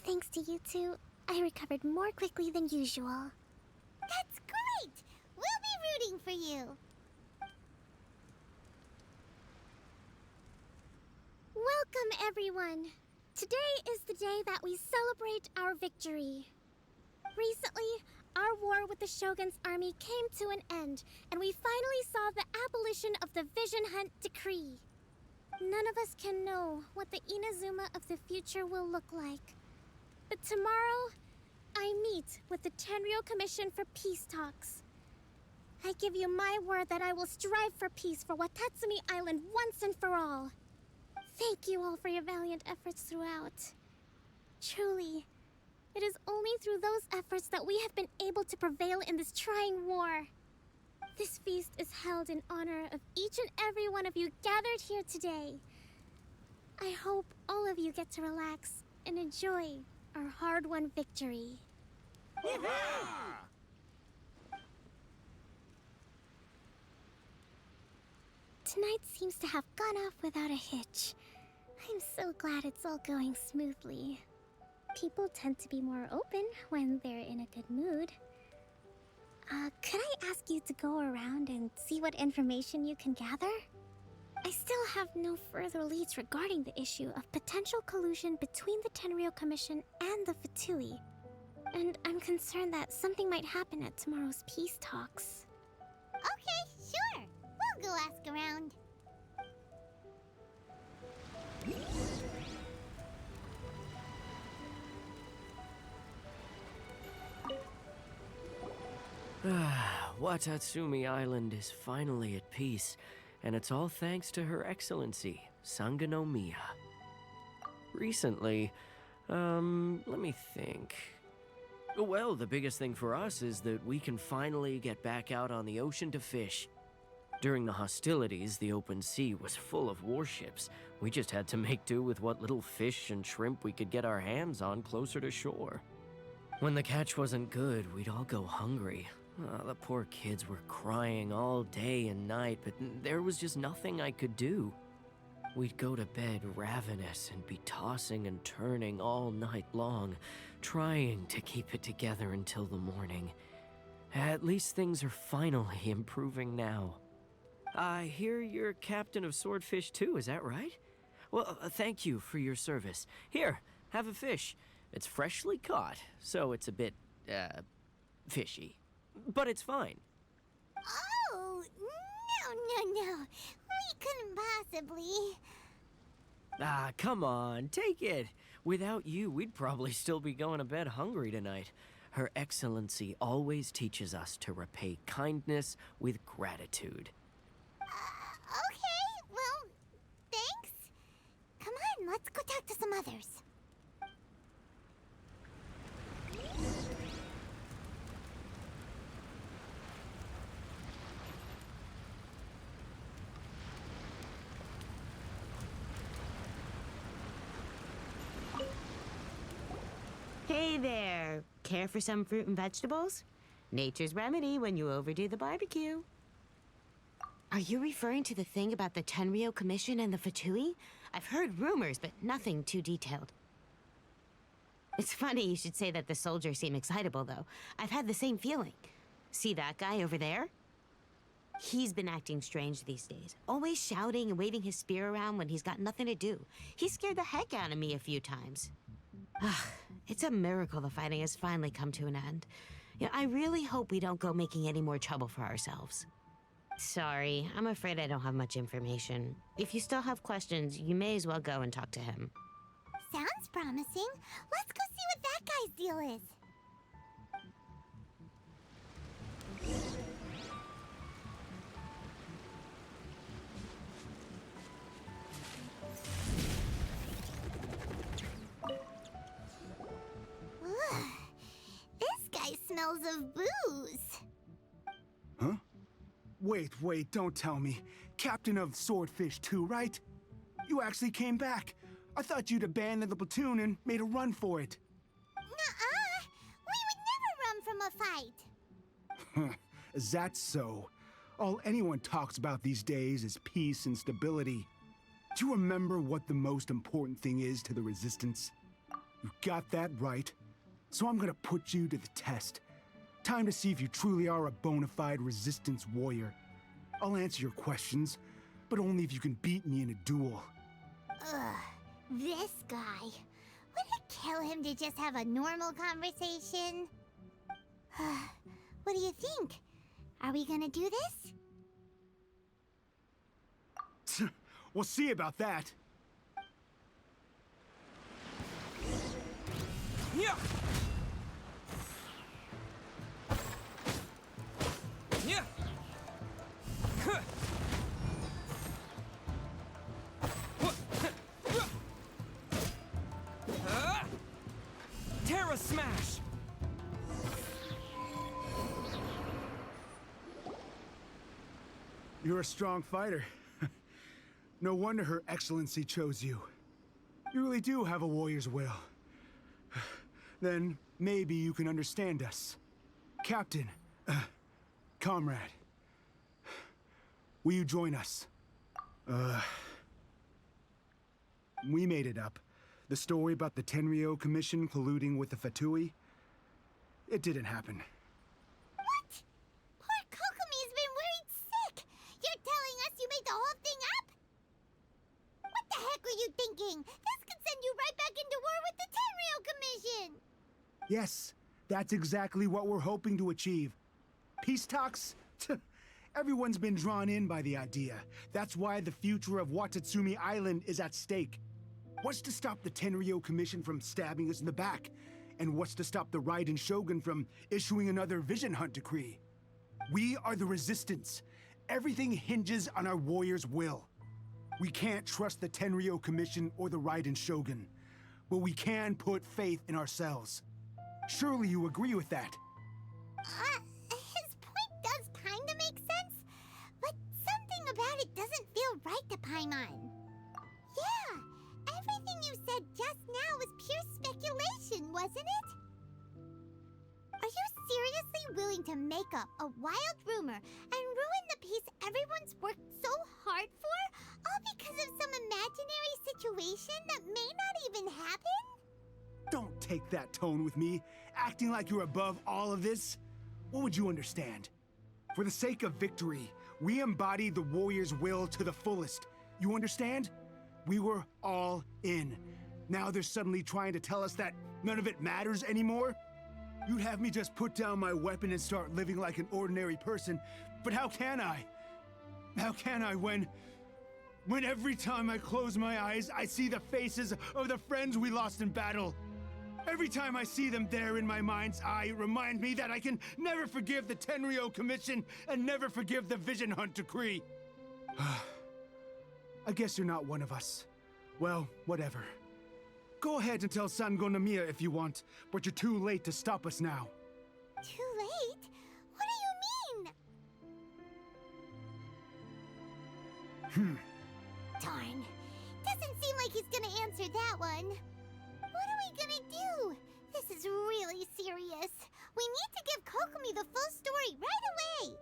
Thanks to you two, I recovered more quickly than usual. That's great! We'll be rooting for you. Welcome, everyone. Today is the day that we celebrate our victory. Recently, our war with the Shogun's army came to an end, and we finally saw the abolition of the Vision Hunt Decree. None of us can know what the Inazuma of the future will look like. But tomorrow, I meet with the Tenryou Commission for peace talks. I give you my word that I will strive for peace for Watatsumi Island once and for all. Thank you all for your valiant efforts throughout. Truly, it is only through those efforts that we have been able to prevail in this trying war. This feast is held in honor of each and every one of you gathered here today. I hope all of you get to relax and enjoy our hard-won victory. Tonight seems to have gone off without a hitch. I'm so glad it's all going smoothly. People tend to be more open when they're in a good mood. Could I ask you to go around and see what information you can gather? I still have no further leads regarding the issue of potential collusion between the Tenryou Commission and the Fatui. And I'm concerned that something might happen at tomorrow's peace talks. Okay, sure. We'll go ask around. Watatsumi Island is finally at peace, and it's all thanks to Her Excellency, Sangonomiya. Recently, let me think. Well, the biggest thing for us is that we can finally get back out on the ocean to fish. During the hostilities, the open sea was full of warships. We just had to make do with what little fish and shrimp we could get our hands on closer to shore. When the catch wasn't good, we'd all go hungry. The poor kids were crying all day and night, but there was just nothing I could do. We'd go to bed ravenous and be tossing and turning all night long, trying to keep it together until the morning. At least things are finally improving now. I hear you're captain of Swordfish too, is that right? Well, thank you for your service. Here, have a fish. It's freshly caught, so it's a bit, fishy. But it's fine. Oh, no. We couldn't possibly. Ah, come on, take it. Without you, we'd probably still be going to bed hungry tonight. Her Excellency always teaches us to repay kindness with gratitude. Okay, well, thanks. Come on, let's go talk to some others. Hey there! Care for some fruit and vegetables? Nature's remedy when you overdo the barbecue. Are you referring to the thing about the Tenryou Commission and the Fatui? I've heard rumors, but nothing too detailed. It's funny you should say that the soldiers seem excitable, though. I've had the same feeling. See that guy over there? He's been acting strange these days. Always shouting and waving his spear around when he's got nothing to do. He scared the heck out of me a few times. It's a miracle the fighting has finally come to an end. Yeah, I really hope we don't go making any more trouble for ourselves. Sorry, I'm afraid I don't have much information. If you still have questions, you may as well go and talk to him. Sounds promising. Let's go see what that guy's deal is. Ugh. This guy smells of booze. Huh? Wait, don't tell me. Captain of Swordfish 2, right? You actually came back. I thought you'd abandoned the platoon and made a run for it. Nuh-uh. We would never run from a fight. Is that so? All anyone talks about these days is peace and stability. Do you remember what the most important thing is to the Resistance? You got that right. So I'm gonna put you to the test. Time to see if you truly are a bona fide Resistance warrior. I'll answer your questions, but only if you can beat me in a duel. Ugh, this guy. Would it kill him to just have a normal conversation? What do you think? Are we gonna do this? We'll see about that. Yeah. Yeah. Huh. Terra Smash! You're a strong fighter. No wonder Her Excellency chose you. You really do have a warrior's will. Then maybe you can understand us. Captain, comrade, will you join us? We made it up. The story about the Tenryo Commission colluding with the Fatui, it didn't happen. What? Poor Kokomi's been worried sick. You're telling us you made the whole thing up? What the heck were you thinking? This could send you right back into war with the Tenryo Commission. Yes, that's exactly what we're hoping to achieve. Peace talks? Everyone's been drawn in by the idea. That's why the future of Watatsumi Island is at stake. What's to stop the Tenryo Commission from stabbing us in the back? And what's to stop the Raiden Shogun from issuing another Vision Hunt decree? We are the Resistance. Everything hinges on our warrior's will. We can't trust the Tenryo Commission or the Raiden Shogun, but we can put faith in ourselves. Surely you agree with that? His point does kinda make sense, but something about it doesn't feel right to Paimon. Yeah, everything you said just now was pure speculation, wasn't it? Are you seriously willing to make up a wild rumor and ruin the peace everyone's worked so hard for, all because of some imaginary situation that may not even happen? Don't take that tone with me, acting like you're above all of this. What would you understand? For the sake of victory, we embodied the warrior's will to the fullest. You understand? We were all in. Now they're suddenly trying to tell us that none of it matters anymore? You'd have me just put down my weapon and start living like an ordinary person, but how can I? How can I when every time I close my eyes, I see the faces of the friends we lost in battle? Every time I see them there in my mind's eye, it reminds me that I can never forgive the Tenryo Commission and never forgive the Vision Hunt decree. I guess you're not one of us. Well, whatever. Go ahead and tell Sangonomiya if you want, but you're too late to stop us now. Too late? What do you mean? Darn. Doesn't seem like he's gonna answer that one. What are we gonna do? This is really serious. We need to give Kokomi the full story right away.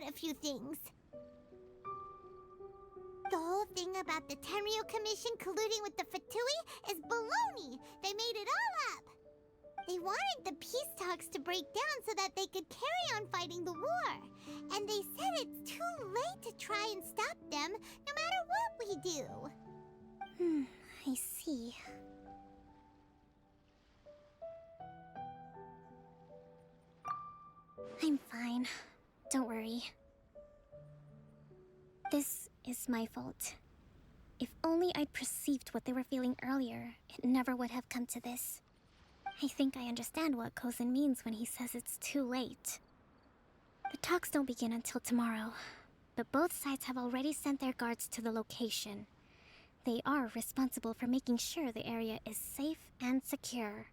A few things. The whole thing about the Tenryu Commission colluding with the Fatui is baloney. They made it all up. They wanted the peace talks to break down so that they could carry on fighting the war. And they said it's too late to try and stop them, no matter what we do. I see. I'm fine. Don't worry. This is my fault. If only I'd perceived what they were feeling earlier, it never would have come to this. I think I understand what Kozin means when he says it's too late. The talks don't begin until tomorrow, but both sides have already sent their guards to the location. They are responsible for making sure the area is safe and secure.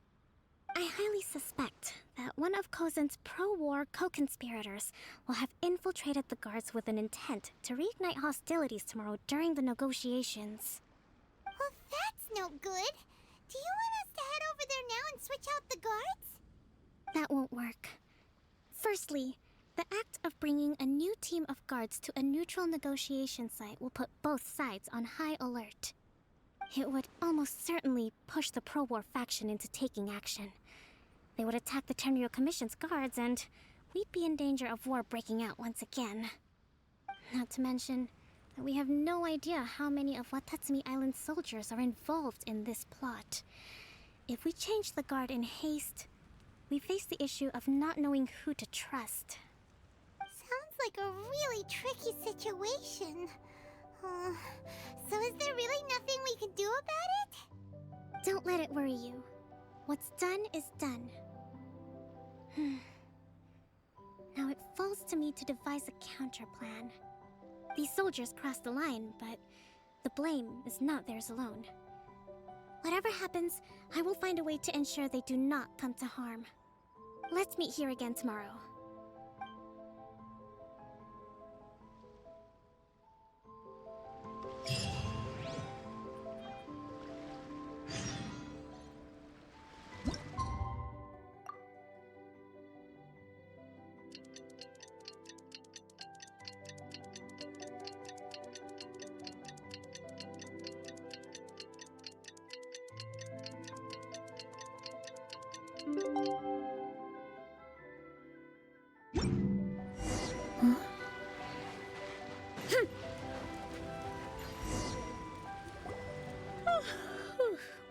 I highly suspect that one of Kozin's pro-war co-conspirators will have infiltrated the guards with an intent to reignite hostilities tomorrow during the negotiations. Well, that's no good. Do you want us to head over there now and switch out the guards? That won't work. Firstly, the act of bringing a new team of guards to a neutral negotiation site will put both sides on high alert. It would almost certainly push the pro-war faction into taking action. They would attack the Tenryu Commission's guards, and we'd be in danger of war breaking out once again. Not to mention that we have no idea how many of Watatsumi Island's soldiers are involved in this plot. If we change the guard in haste, we face the issue of not knowing who to trust. Sounds like a really tricky situation. So is there really nothing we can do about it? Don't let it worry you. What's done is done. Now it falls to me to devise a counter plan. These soldiers crossed the line, but the blame is not theirs alone. Whatever happens, I will find a way to ensure they do not come to harm. Let's meet here again tomorrow.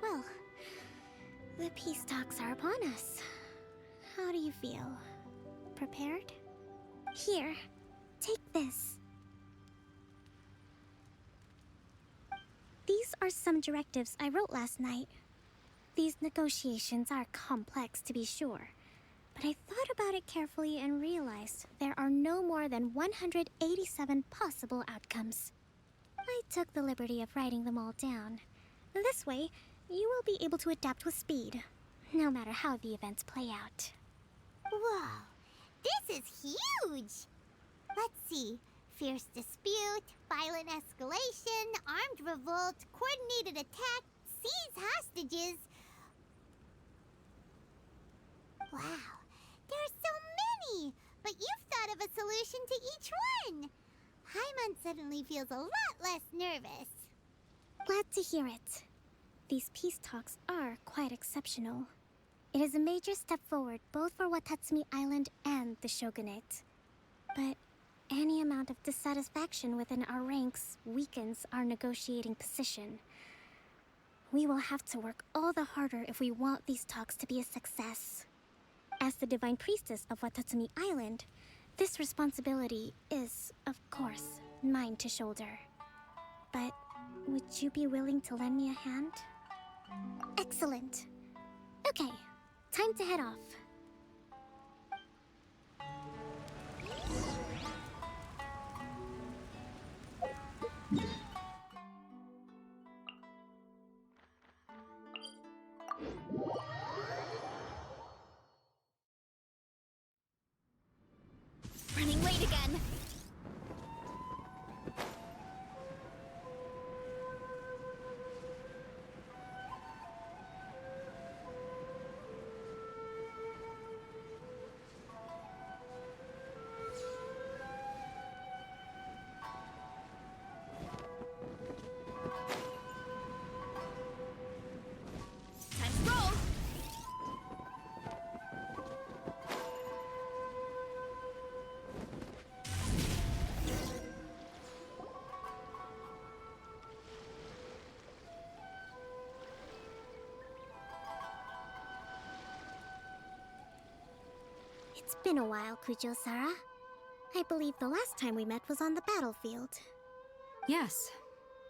Well, the peace talks are upon us. How do you feel? Prepared? Here, take this. These are some directives I wrote last night. These negotiations are complex, to be sure, but I thought about it carefully and realized there are no more than 187 possible outcomes. I took the liberty of writing them all down. This way, you will be able to adapt with speed, no matter how the events play out. Whoa, this is huge! Let's see. Fierce dispute, violent escalation, armed revolt, coordinated attack, seize hostages. Wow, there are so many! But you've thought of a solution to each one! Paimon suddenly feels a lot less nervous. Glad to hear it. These peace talks are quite exceptional. It is a major step forward both for Watatsumi Island and the Shogunate. But any amount of dissatisfaction within our ranks weakens our negotiating position. We will have to work all the harder if we want these talks to be a success. As the Divine Priestess of Watatsumi Island, this responsibility is, of course, mine to shoulder. But would you be willing to lend me a hand? Excellent. Okay, time to head off. Running late again. It's been a while, Kujo-Sara. I believe the last time we met was on the battlefield. Yes,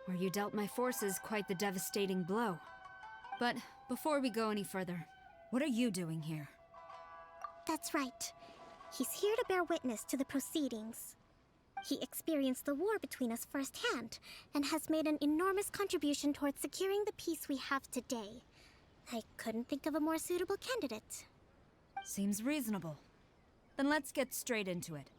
where you dealt my forces quite the devastating blow. But before we go any further, what are you doing here? That's right. He's here to bear witness to the proceedings. He experienced the war between us firsthand, and has made an enormous contribution towards securing the peace we have today. I couldn't think of a more suitable candidate. Seems reasonable. Then let's get straight into it.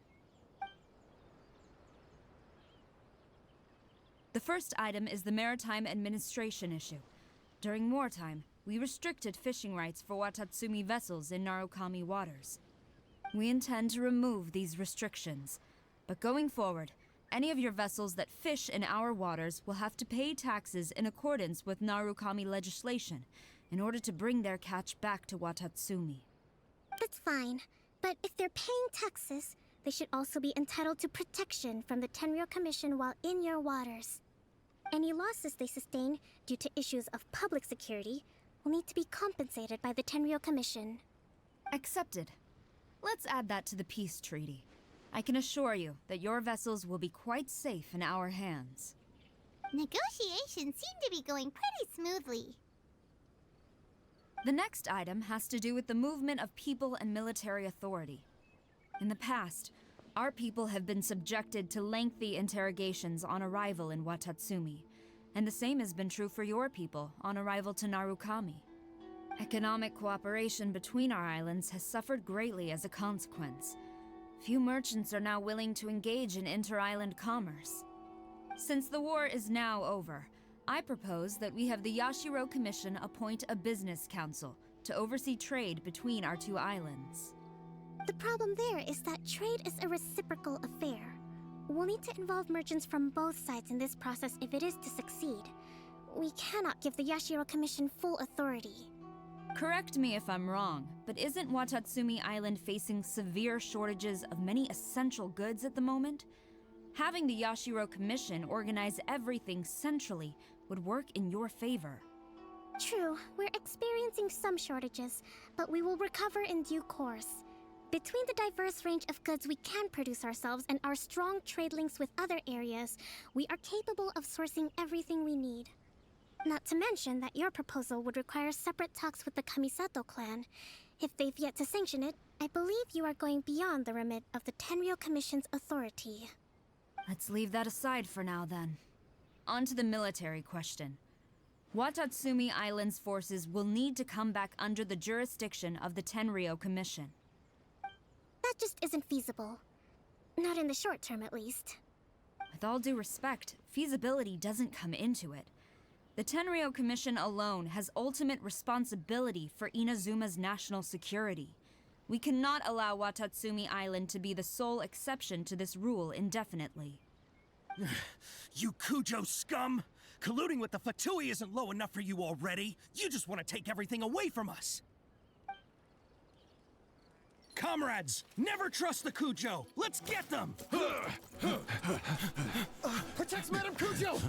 The first item is the Maritime Administration issue. During wartime, we restricted fishing rights for Watatsumi vessels in Narukami waters. We intend to remove these restrictions, but going forward, any of your vessels that fish in our waters will have to pay taxes in accordance with Narukami legislation in order to bring their catch back to Watatsumi. That's fine, but if they're paying taxes, they should also be entitled to protection from the Tenryou Commission while in your waters. Any losses they sustain due to issues of public security will need to be compensated by the Tenryou Commission. Accepted. Let's add that to the peace treaty. I can assure you that your vessels will be quite safe in our hands. Negotiations seem to be going pretty smoothly. The next item has to do with the movement of people and military authority. In the past, our people have been subjected to lengthy interrogations on arrival in Watatsumi, and the same has been true for your people on arrival to Narukami. Economic cooperation between our islands has suffered greatly as a consequence. Few merchants are now willing to engage in inter-island commerce. Since the war is now over, I propose that we have the Yashiro Commission appoint a business council to oversee trade between our two islands. The problem there is that trade is a reciprocal affair. We'll need to involve merchants from both sides in this process if it is to succeed. We cannot give the Yashiro Commission full authority. Correct me if I'm wrong, but isn't Watatsumi Island facing severe shortages of many essential goods at the moment? Having the Yashiro Commission organize everything centrally would work in your favor. True, we're experiencing some shortages, but we will recover in due course. Between the diverse range of goods we can produce ourselves and our strong trade links with other areas, we are capable of sourcing everything we need. Not to mention that your proposal would require separate talks with the Kamisato clan. If they've yet to sanction it, I believe you are going beyond the remit of the Tenryou Commission's authority. Let's leave that aside for now, then. On to the military question. Watatsumi Island's forces will need to come back under the jurisdiction of the Tenryou Commission. That just isn't feasible. Not in the short term, at least. With all due respect, feasibility doesn't come into it. The Tenryou Commission alone has ultimate responsibility for Inazuma's national security. We cannot allow Watatsumi Island to be the sole exception to this rule indefinitely. You Kujo scum! Colluding with the Fatui isn't low enough for you already. You just want to take everything away from us. Comrades, never trust the Kujo. Let's get them! Protect Madame Kujo!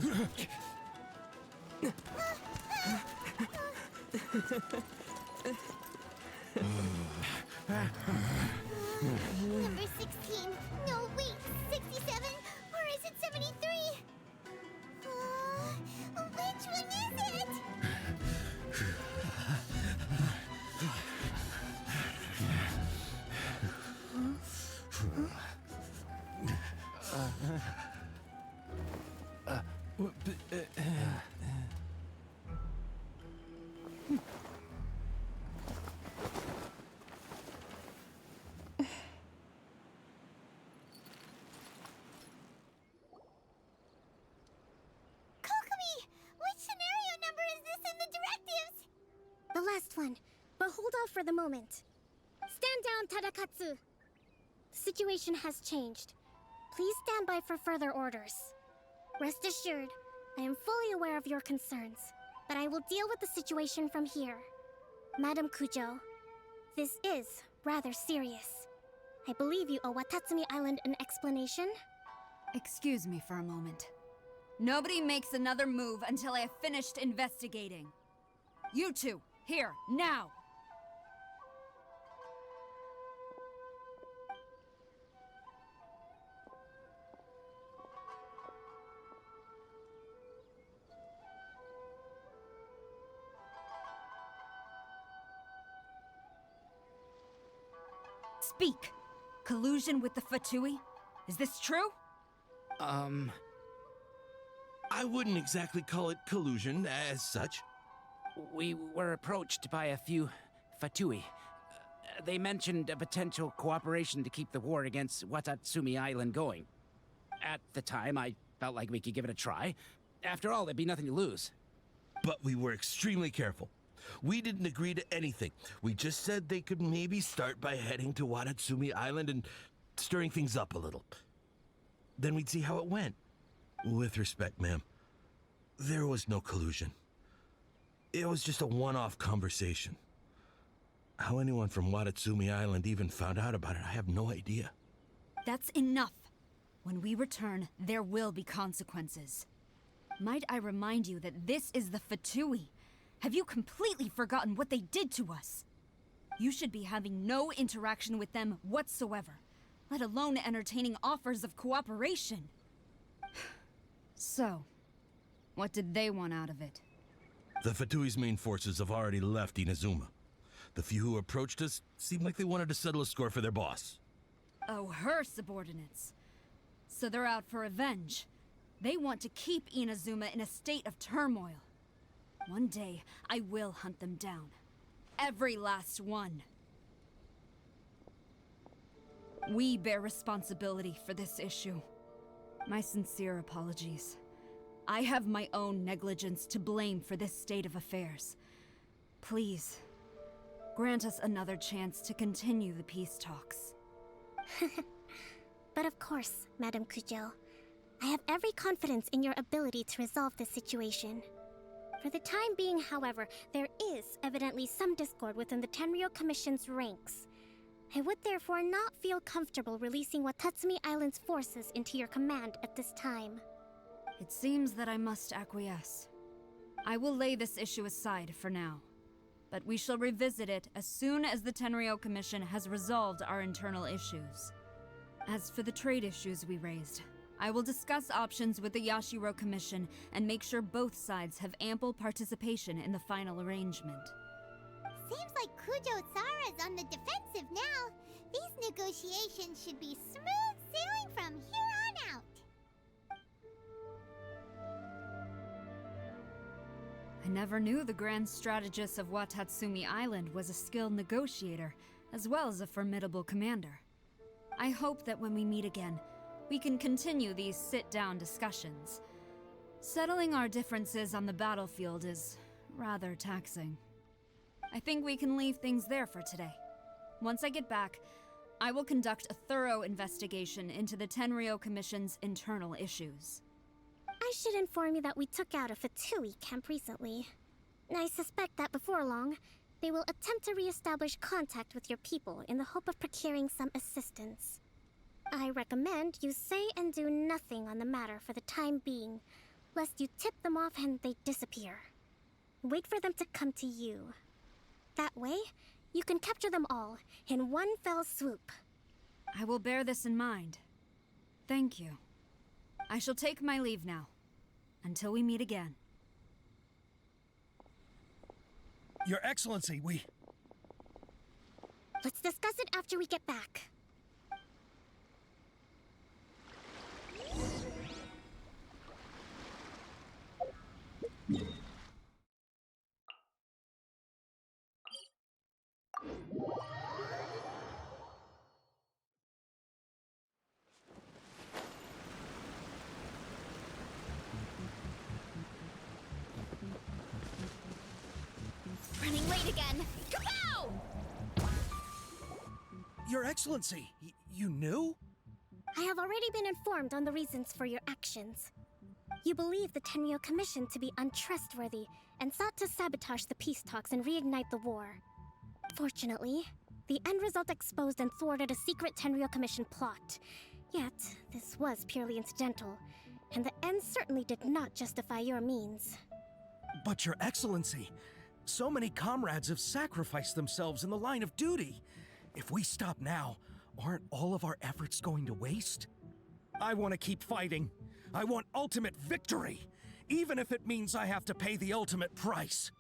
Number 16. No, wait. 67? Or is it 73? Which one is it? The last one, but hold off for the moment. Stand down, Tadakatsu! The situation has changed. Please stand by for further orders. Rest assured, I am fully aware of your concerns, but I will deal with the situation from here. Madam Kujo, this is rather serious. I believe you owe Watatsumi Island an explanation? Excuse me for a moment. Nobody makes another move until I have finished investigating. You two, here, now! Speak! Collusion with the Fatui? Is this true? I wouldn't exactly call it collusion as such. We were approached by a few Fatui. They mentioned a potential cooperation to keep the war against Watatsumi Island going. At the time, I felt like we could give it a try. After all, there'd be nothing to lose. But we were extremely careful. We didn't agree to anything. We just said they could maybe start by heading to Watatsumi Island and stirring things up a little. Then we'd see how it went. With respect, ma'am, there was no collusion. It was just a one-off conversation. How anyone from Watatsumi Island even found out about it, I have no idea. That's enough. When we return, there will be consequences. Might I remind you that this is the Fatui? Have you completely forgotten what they did to us? You should be having no interaction with them whatsoever, let alone entertaining offers of cooperation. So, what did they want out of it? The Fatui's main forces have already left Inazuma. The few who approached us seemed like they wanted to settle a score for their boss. Oh, her subordinates. So they're out for revenge. They want to keep Inazuma in a state of turmoil. One day, I will hunt them down. Every last one. We bear responsibility for this issue. My sincere apologies. I have my own negligence to blame for this state of affairs. Please, grant us another chance to continue the peace talks. But of course, Madam Kujo. I have every confidence in your ability to resolve this situation. For the time being, however, there is evidently some discord within the Tenryou Commission's ranks. I would therefore not feel comfortable releasing Watatsumi Island's forces into your command at this time. It seems that I must acquiesce. I will lay this issue aside for now, but we shall revisit it as soon as the Tenryou Commission has resolved our internal issues. As for the trade issues we raised, I will discuss options with the Yashiro Commission and make sure both sides have ample participation in the final arrangement. Seems like Kujo-sara's on the defensive now. These negotiations should be smooth sailing from here on out. I never knew the grand strategist of Watatsumi Island was a skilled negotiator, as well as a formidable commander. I hope that when we meet again, we can continue these sit-down discussions. Settling our differences on the battlefield is rather taxing. I think we can leave things there for today. Once I get back, I will conduct a thorough investigation into the Tenryou Commission's internal issues. I should inform you that we took out a Fatui camp recently. I suspect that before long, they will attempt to re-establish contact with your people in the hope of procuring some assistance. I recommend you say and do nothing on the matter for the time being, lest you tip them off and they disappear. Wait for them to come to you. That way, you can capture them all in one fell swoop. I will bear this in mind. Thank you. I shall take my leave now. Until we meet again. Your Excellency, Let's discuss it after we get back. Running late again. Kapow! Your Excellency, you knew? I have already been informed on the reasons for your actions. You believe the Tenryou Commission to be untrustworthy and sought to sabotage the peace talks and reignite the war. Fortunately, the end result exposed and thwarted a secret Tenryou Commission plot. Yet, this was purely incidental, and the end certainly did not justify your means. But Your Excellency, so many comrades have sacrificed themselves in the line of duty. If we stop now, aren't all of our efforts going to waste? I want to keep fighting. I want ultimate victory, even if it means I have to pay the ultimate price.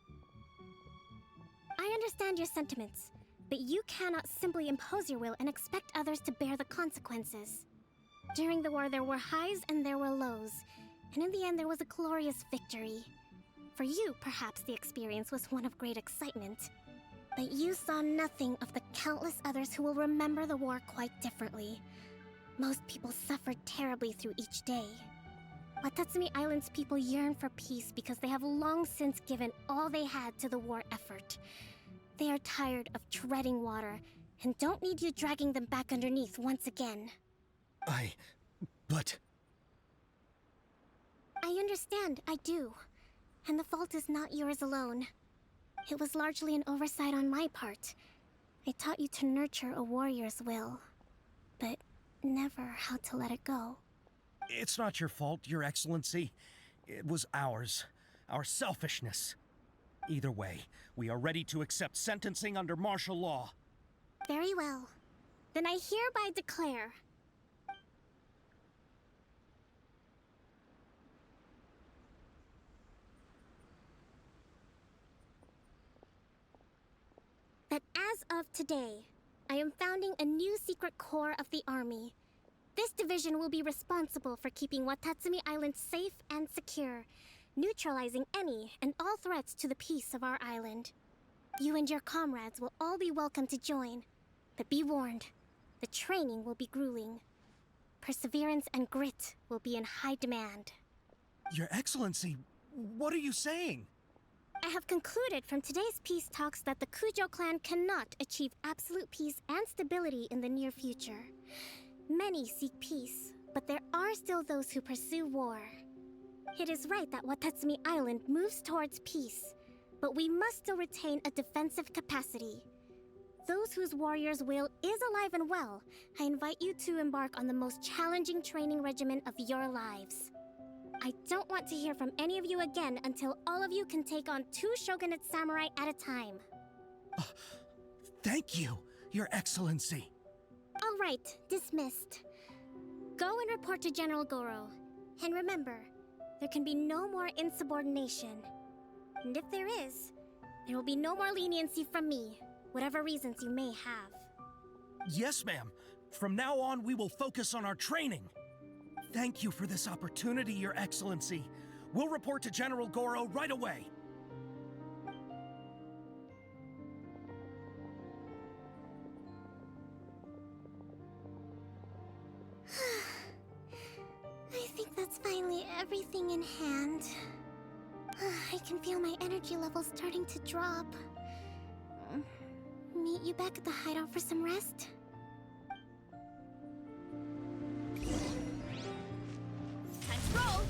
I understand your sentiments, But you cannot simply impose your will and expect others to bear the consequences. During the war, there were highs and there were lows. And in the end, there was a glorious victory. For you, perhaps the experience was one of great excitement. But you saw nothing of the countless others who will remember the war quite differently. Most people suffered terribly through each day. Watatsumi Island's people yearn for peace because they have long since given all they had to the war effort. They are tired of treading water and don't need you dragging them back underneath once again. But... I understand, I do. And the fault is not yours alone. It was largely an oversight on my part. I taught you to nurture a warrior's will, but never how to let it go. It's not your fault, Your Excellency. It was ours. Our selfishness. Either way, we are ready to accept sentencing under martial law. Very well. Then I hereby declare... that as of today, I am founding a new secret corps of the army. This division will be responsible for keeping Watatsumi Island safe and secure, neutralizing any and all threats to the peace of our island. You and your comrades will all be welcome to join, but be warned, the training will be grueling. Perseverance and grit will be in high demand. Your Excellency, what are you saying? I have concluded from today's peace talks that the Kujo clan cannot achieve absolute peace and stability in the near future. Many seek peace, but there are still those who pursue war. It is right that Watatsumi Island moves towards peace, but we must still retain a defensive capacity. Those whose warrior's will is alive and well, I invite you to embark on the most challenging training regimen of your lives. I don't want to hear from any of you again until all of you can take on 2 shogunate samurai at a time. Thank you, Your Excellency. All right, dismissed. Go and report to General Goro. And remember, there can be no more insubordination. And if there is, there will be no more leniency from me, whatever reasons you may have. Yes, ma'am. From now on, we will focus on our training. Thank you for this opportunity, Your Excellency. We'll report to General Goro right away. I think that's finally everything in hand. I can feel my energy levels starting to drop. Meet you back at the hideout for some rest? Time to roll!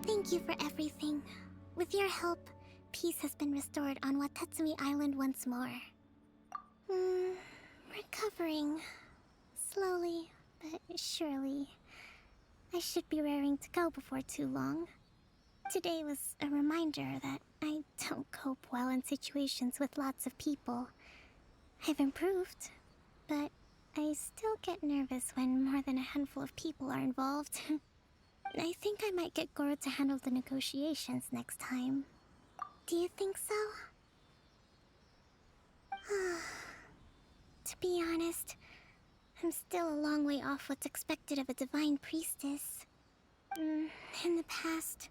Thank you for everything. With your help, peace has been restored on Watatsumi Island once more. Recovering. Slowly, but surely. I should be raring to go before too long. Today was a reminder that I don't cope well in situations with lots of people. I've improved, but I still get nervous when more than a handful of people are involved. I think I might get Goro to handle the negotiations next time. Do you think so? To be honest, I'm still a long way off what's expected of a divine priestess. In the past,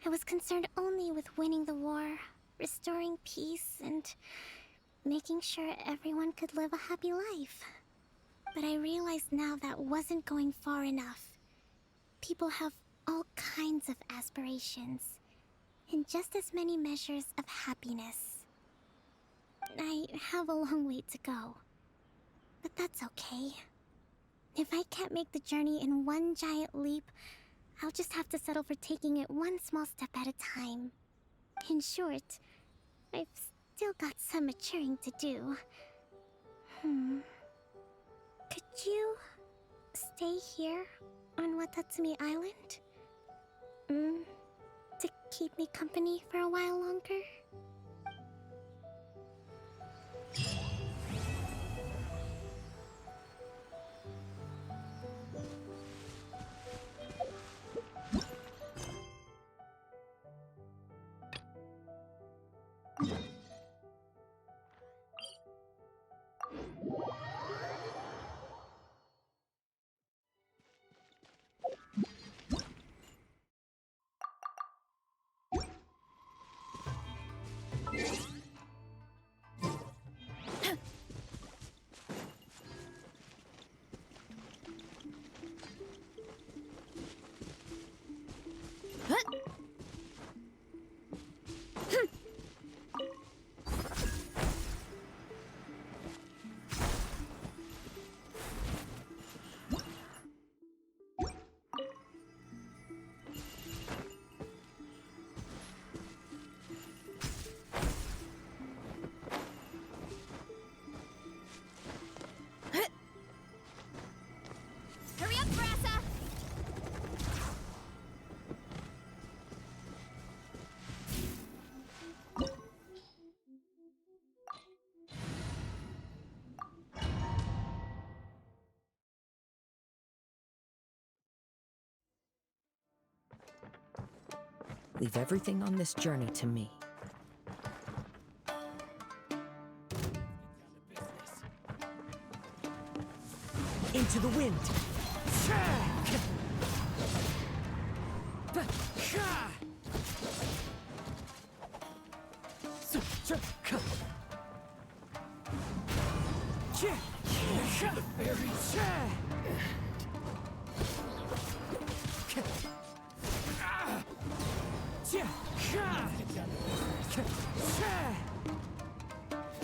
I was concerned only with winning the war, restoring peace, and making sure everyone could live a happy life. But I realize now that wasn't going far enough. People have all kinds of aspirations, and just as many measures of happiness. I have a long way to go, but that's okay. If I can't make the journey in one giant leap, I'll just have to settle for taking it one small step at a time. In short, I've still got some maturing to do. Could you stay here on Watatsumi Island? To keep me company for a while longer? Hurry up, Brassa! Leave everything on this journey to me. Into the wind! The fairies!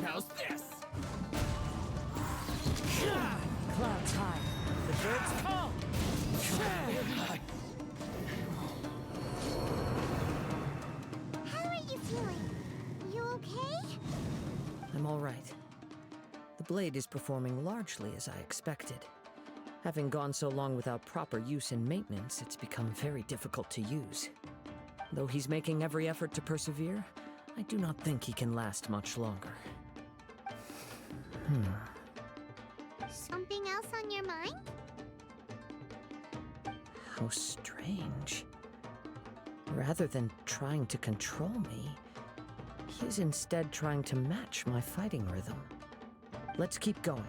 How's this? Clouds high. The birds call. How are you feeling? You okay? I'm all right. The blade is performing largely as I expected. Having gone so long without proper use and maintenance, it's become very difficult to use. Though he's making every effort to persevere, I do not think he can last much longer. Something else on your mind? How strange. Rather than trying to control me, he's instead trying to match my fighting rhythm. Let's keep going.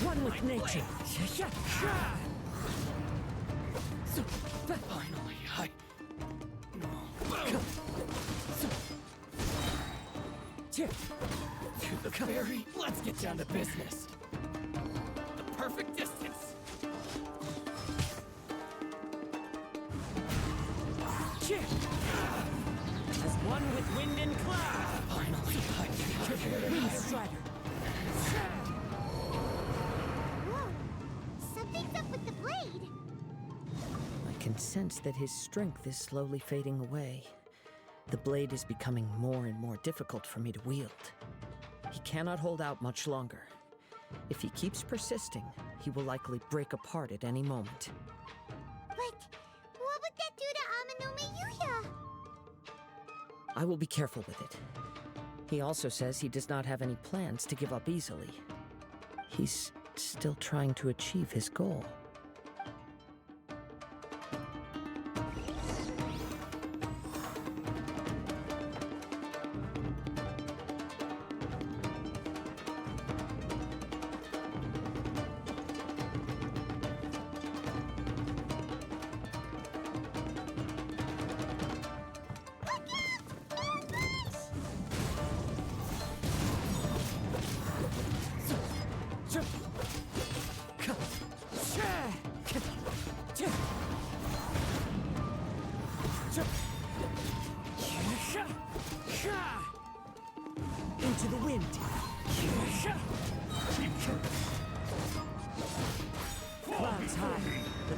One with nature. Finally, To the ferry. Let's get down to business. The perfect distance. As one with wind and cloud. Finally, Wind Strider. Whoa! Something's up with the blade! I can sense that his strength is slowly fading away. The blade is becoming more and more difficult for me to wield. He cannot hold out much longer. If he keeps persisting, he will likely break apart at any moment. But what would that do to Amenomi Yuya? I will be careful with it. He also says he does not have any plans to give up easily. He's still trying to achieve his goal.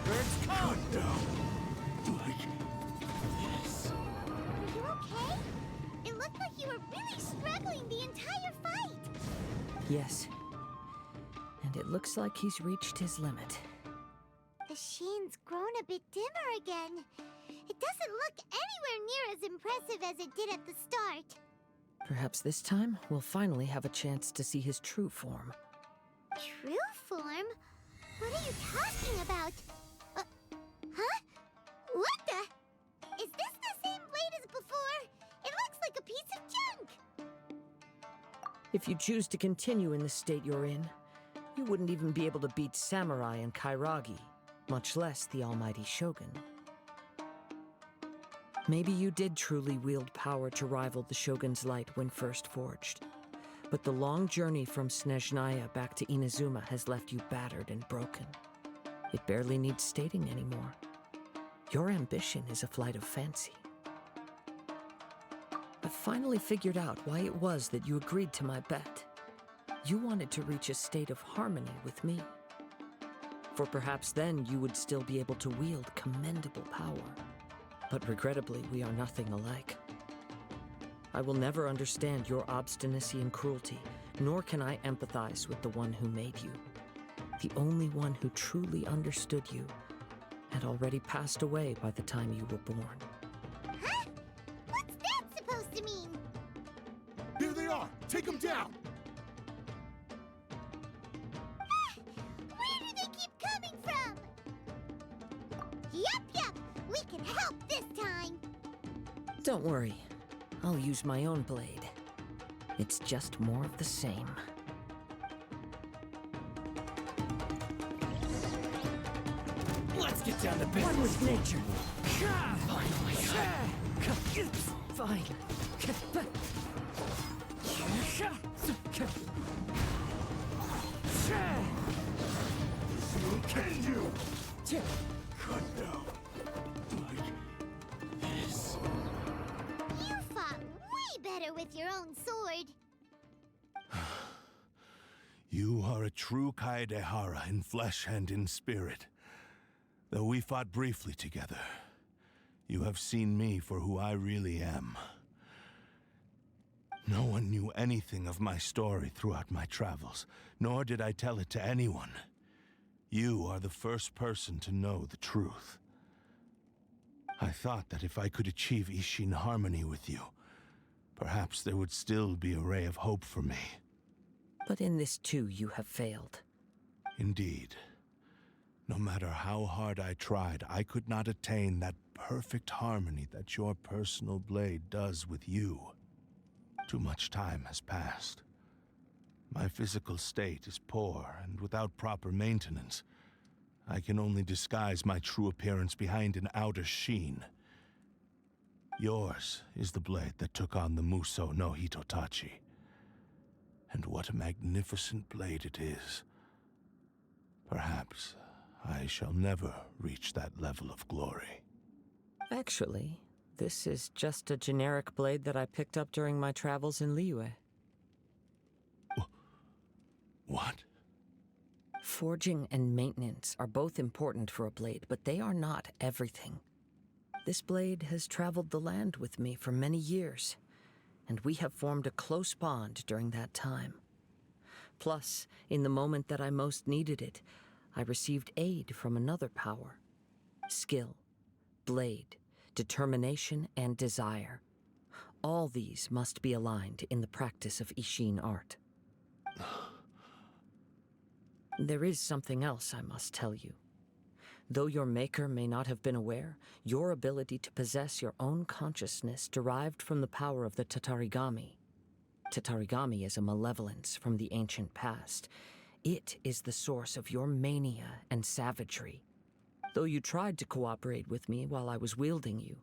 birds come! Are you okay? It looked like you were really struggling the entire fight. Yes. And it looks like he's reached his limit. The sheen's grown a bit dimmer again. It doesn't look anywhere near as impressive as it did at the start. Perhaps this time, we'll finally have a chance to see his true form. True form? What are you talking about? Huh? What the? Is this the same blade as before? It looks like a piece of junk! If you choose to continue in the state you're in, you wouldn't even be able to beat Samurai and Kairagi, much less the almighty Shogun. Maybe you did truly wield power to rival the Shogun's light when first forged. But the long journey from Snezhnaya back to Inazuma has left you battered and broken. It barely needs stating anymore. Your ambition is a flight of fancy. I finally figured out why it was that you agreed to my bet. You wanted to reach a state of harmony with me. For perhaps then you would still be able to wield commendable power. But regrettably, we are nothing alike. I will never understand your obstinacy and cruelty, nor can I empathize with the one who made you. The only one who truly understood you had already passed away by the time you were born. Huh? What's that supposed to mean? Here they are! Take them down! Where do they keep coming from? Yup! We can help this time! Don't worry. I'll use my own blade. It's just more of the same. Let's get down to business. One with nature. Finally. Fine. Can you? Cut down. Like this. You fought way better with your own sword. You are a true Kaedehara in flesh and in spirit. Though we fought briefly together, you have seen me for who I really am. No one knew anything of my story throughout my travels, nor did I tell it to anyone. You are the first person to know the truth. I thought that if I could achieve Ishin harmony with you, perhaps there would still be a ray of hope for me. But in this too, you have failed. Indeed. No matter how hard I tried, I could not attain that perfect harmony that your personal blade does with you. Too much time has passed. My physical state is poor, and without proper maintenance, I can only disguise my true appearance behind an outer sheen. Yours is the blade that took on the Muso no Hitotachi. And what a magnificent blade it is. Perhaps I shall never reach that level of glory. Actually, this is just a generic blade that I picked up during my travels in Liyue. What? Forging and maintenance are both important for a blade, but they are not everything. This blade has traveled the land with me for many years, and we have formed a close bond during that time. Plus, in the moment that I most needed it, I received aid from another power. Skill, blade, determination, and desire. All these must be aligned in the practice of Ishin art. There is something else I must tell you. Though your maker may not have been aware, your ability to possess your own consciousness derived from the power of the Tatarigami. Tatarigami is a malevolence from the ancient past. It is the source of your mania and savagery. Though you tried to cooperate with me while I was wielding you,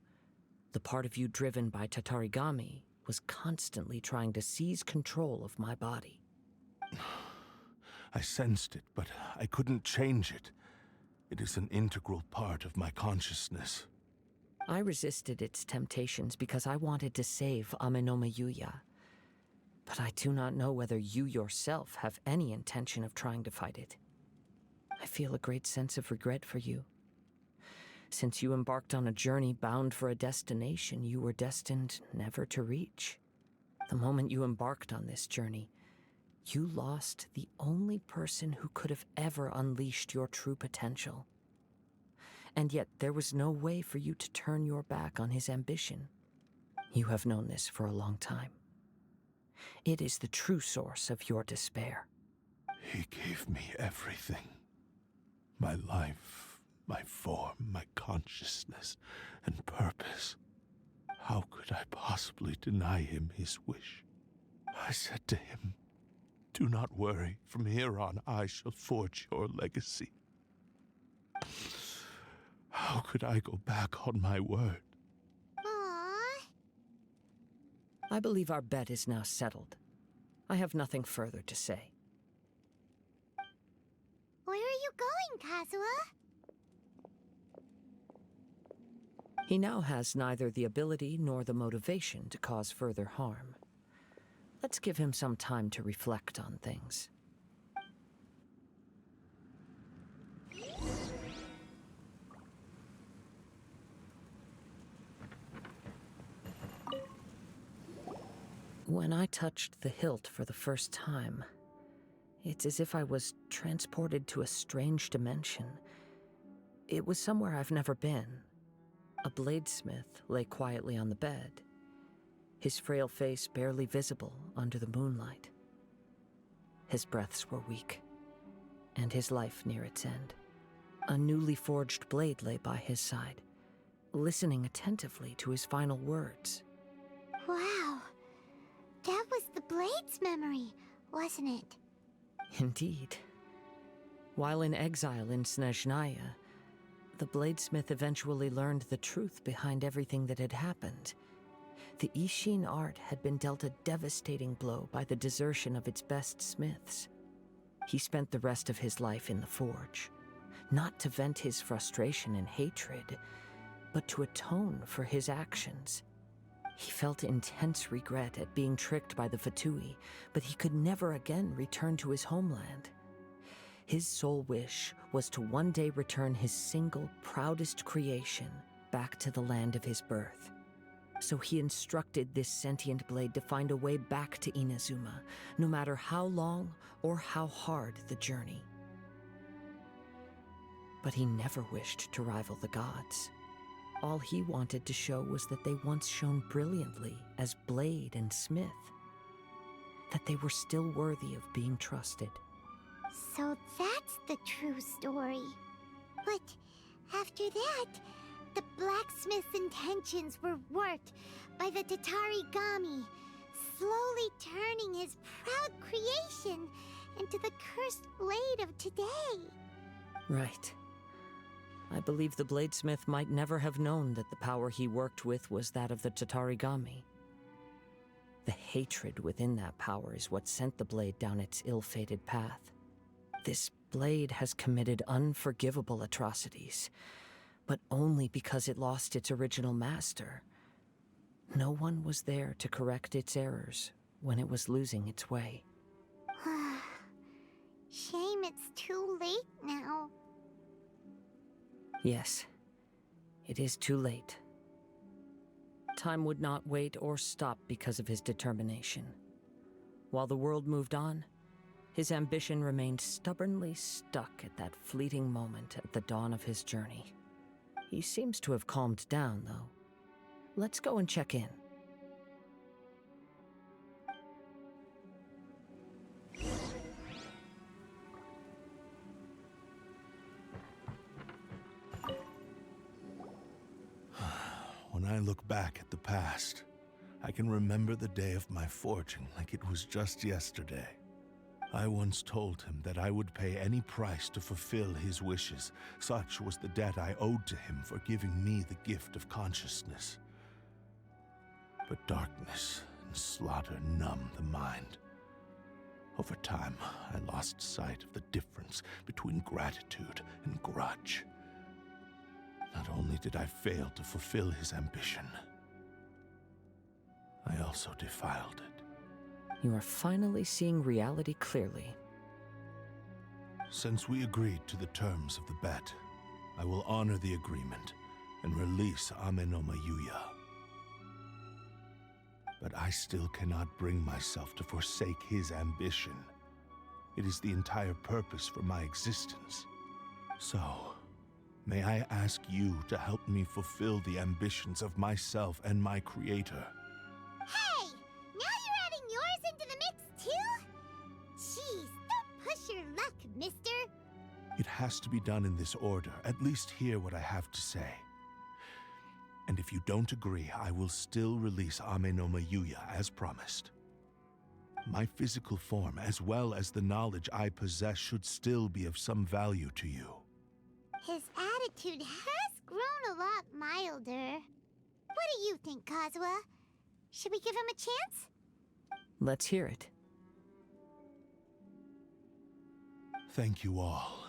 the part of you driven by Tatarigami was constantly trying to seize control of my body. I sensed it, but I couldn't change it. It is an integral part of my consciousness. I resisted its temptations because I wanted to save Amenoma Yuya. But I do not know whether you yourself have any intention of trying to fight it. I feel a great sense of regret for you, Since you embarked on a journey bound for a destination you were destined never to reach. The moment you embarked on this journey, you lost the only person who could have ever unleashed your true potential. And yet there was no way for you to turn your back on his ambition. You have known this for a long time. It is the true source of your despair. He gave me everything. My life, my form, my consciousness, and purpose. How could I possibly deny him his wish? I said to him, "Do not worry. From here on, I shall forge your legacy." How could I go back on my word? I believe our bet is now settled. I have nothing further to say. Where are you going, Kazuha? He now has neither the ability nor the motivation to cause further harm. Let's give him some time to reflect on things. When I touched the hilt for the first time, it's as if I was transported to a strange dimension. It was somewhere I've never been. A bladesmith lay quietly on the bed, his frail face barely visible under the moonlight. His breaths were weak, and his life near its end. A newly forged blade lay by his side, listening attentively to his final words. Wow. That was the Blade's memory, wasn't it? Indeed. While in exile in Snezhnaya, the bladesmith eventually learned the truth behind everything that had happened. The Ishin art had been dealt a devastating blow by the desertion of its best smiths. He spent the rest of his life in the forge, not to vent his frustration and hatred, but to atone for his actions. He felt intense regret at being tricked by the Fatui, but he could never again return to his homeland. His sole wish was to one day return his single, proudest creation back to the land of his birth. So he instructed this sentient blade to find a way back to Inazuma, no matter how long or how hard the journey. But he never wished to rival the gods. All he wanted to show was that they once shone brilliantly as blade and smith, that they were still worthy of being trusted. So that's the true story. But after that, the blacksmith's intentions were worked by the Tatarigami, slowly turning his proud creation into the cursed blade of today. Right. I believe the bladesmith might never have known that the power he worked with was that of the Tatarigami. The hatred within that power is what sent the blade down its ill-fated path. This blade has committed unforgivable atrocities, but only because it lost its original master. No one was there to correct its errors when it was losing its way. Shame it's too late now. Yes, it is too late. Time would not wait or stop because of his determination. While the world moved on, his ambition remained stubbornly stuck at that fleeting moment at the dawn of his journey. He seems to have calmed down, though. Let's go and check in. When I look back at the past, I can remember the day of my forging like it was just yesterday. I once told him that I would pay any price to fulfill his wishes. Such was the debt I owed to him for giving me the gift of consciousness. But darkness and slaughter numb the mind. Over time, I lost sight of the difference between gratitude and grudge. Not only did I fail to fulfill his ambition, I also defiled it. You are finally seeing reality clearly. Since we agreed to the terms of the bet, I will honor the agreement and release Amenoma Yuya. But I still cannot bring myself to forsake his ambition. It is the entire purpose for my existence. So, may I ask you to help me fulfill the ambitions of myself and my creator? Hey! Now you're adding yours into the mix, too? Jeez, don't push your luck, mister. It has to be done in this order. At least hear what I have to say. And if you don't agree, I will still release Amenoma Yuya as promised. My physical form, as well as the knowledge I possess, should still be of some value to you. His attitude has grown a lot milder. What do you think, Kazuha? Should we give him a chance? Let's hear it. Thank you all.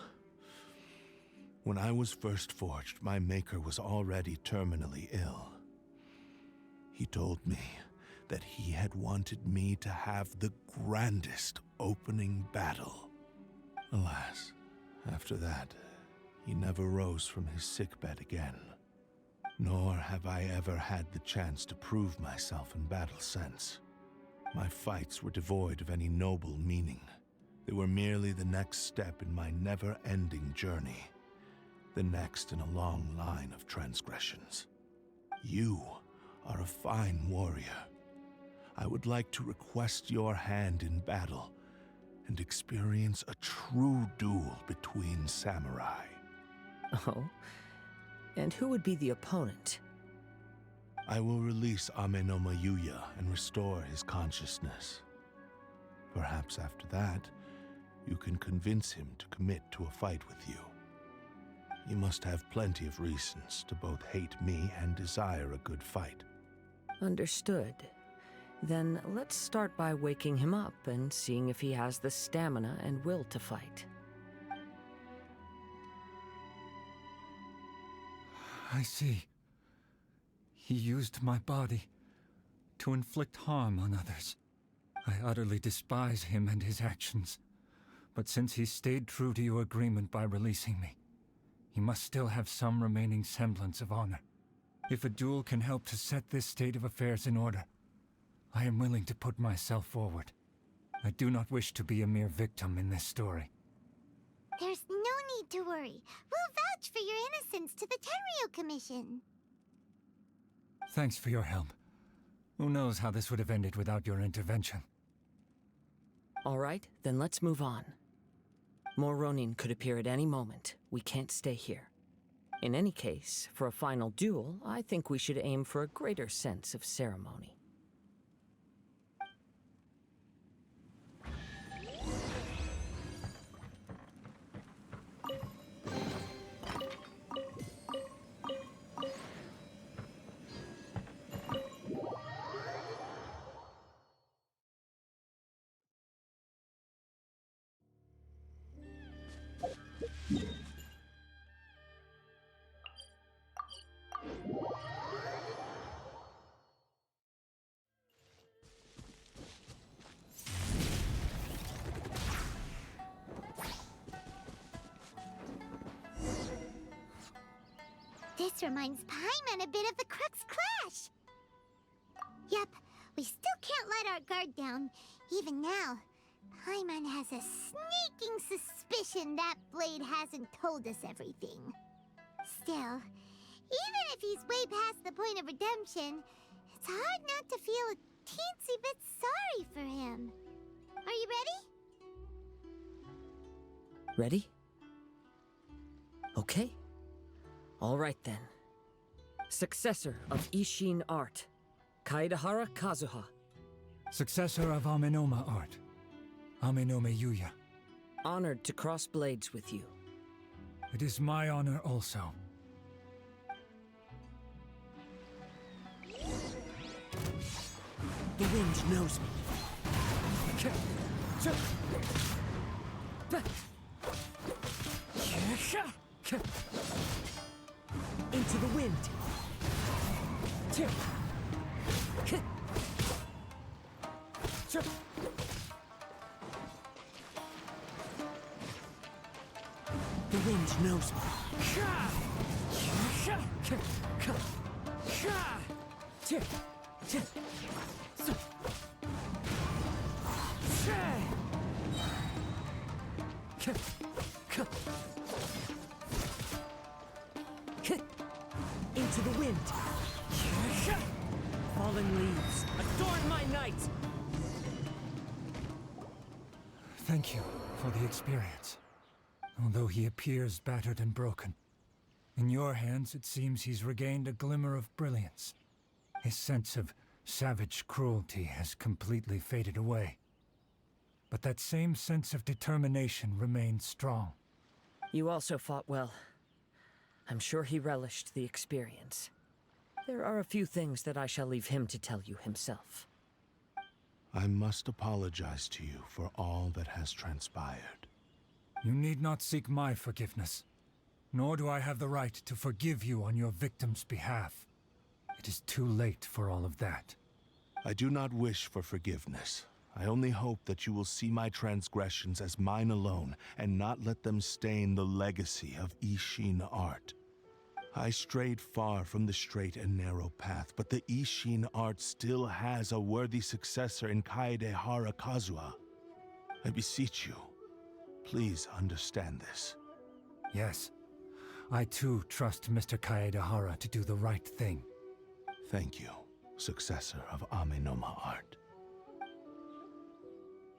When I was first forged, my maker was already terminally ill. He told me that he had wanted me to have the grandest opening battle. Alas, after that, he never rose from his sickbed again. Nor have I ever had the chance to prove myself in battle since. My fights were devoid of any noble meaning. They were merely the next step in my never-ending journey. The next in a long line of transgressions. You are a fine warrior. I would like to request your hand in battle and experience a true duel between samurai. Oh? And who would be the opponent? I will release Amenoma Yuya and restore his consciousness. Perhaps after that, you can convince him to commit to a fight with you. You must have plenty of reasons to both hate me and desire a good fight. Understood. Then let's start by waking him up and seeing if he has the stamina and will to fight. I see. He used my body to inflict harm on others. I utterly despise him and his actions. But since he stayed true to your agreement by releasing me, he must still have some remaining semblance of honor. If a duel can help to set this state of affairs in order, I am willing to put myself forward. I do not wish to be a mere victim in this story. There's no need to worry. We'll vouch for your innocence to the Tenryo Commission. Thanks for your help. Who knows how this would have ended without your intervention? All right, then let's move on. More Ronin could appear at any moment. We can't stay here. In any case, for a final duel, I think we should aim for a greater sense of ceremony. This reminds Paimon a bit of the Crux Clash. Yep, we still can't let our guard down. Even now, Paimon has a sneaking suspicion that Blade hasn't told us everything. Still, even if he's way past the point of redemption, it's hard not to feel a teensy bit sorry for him. Are you ready? Ready? Okay. All right then. Successor of Ishin art, Kaedehata Kazuha. Successor of Amenoma art, Amenoma Yuya. Honored to cross blades with you. It is my honor also. The wind knows me. Into the wind. The wind knows me. Into the wind. Fallen leaves, adorn my night! Thank you for the experience. Although he appears battered and broken, in your hands it seems he's regained a glimmer of brilliance. His sense of savage cruelty has completely faded away. But that same sense of determination remains strong. You also fought well. I'm sure he relished the experience. There are a few things that I shall leave him to tell you himself. I must apologize to you for all that has transpired. You need not seek my forgiveness, nor do I have the right to forgive you on your victim's behalf. It is too late for all of that. I do not wish for forgiveness. I only hope that you will see my transgressions as mine alone, and not let them stain the legacy of Ishin art. I strayed far from the straight and narrow path, but the Ishin art still has a worthy successor in Kaedehata Kazuha. I beseech you, please understand this. Yes, I too trust Mr. Kaedehata to do the right thing. Thank you, successor of Amenoma art.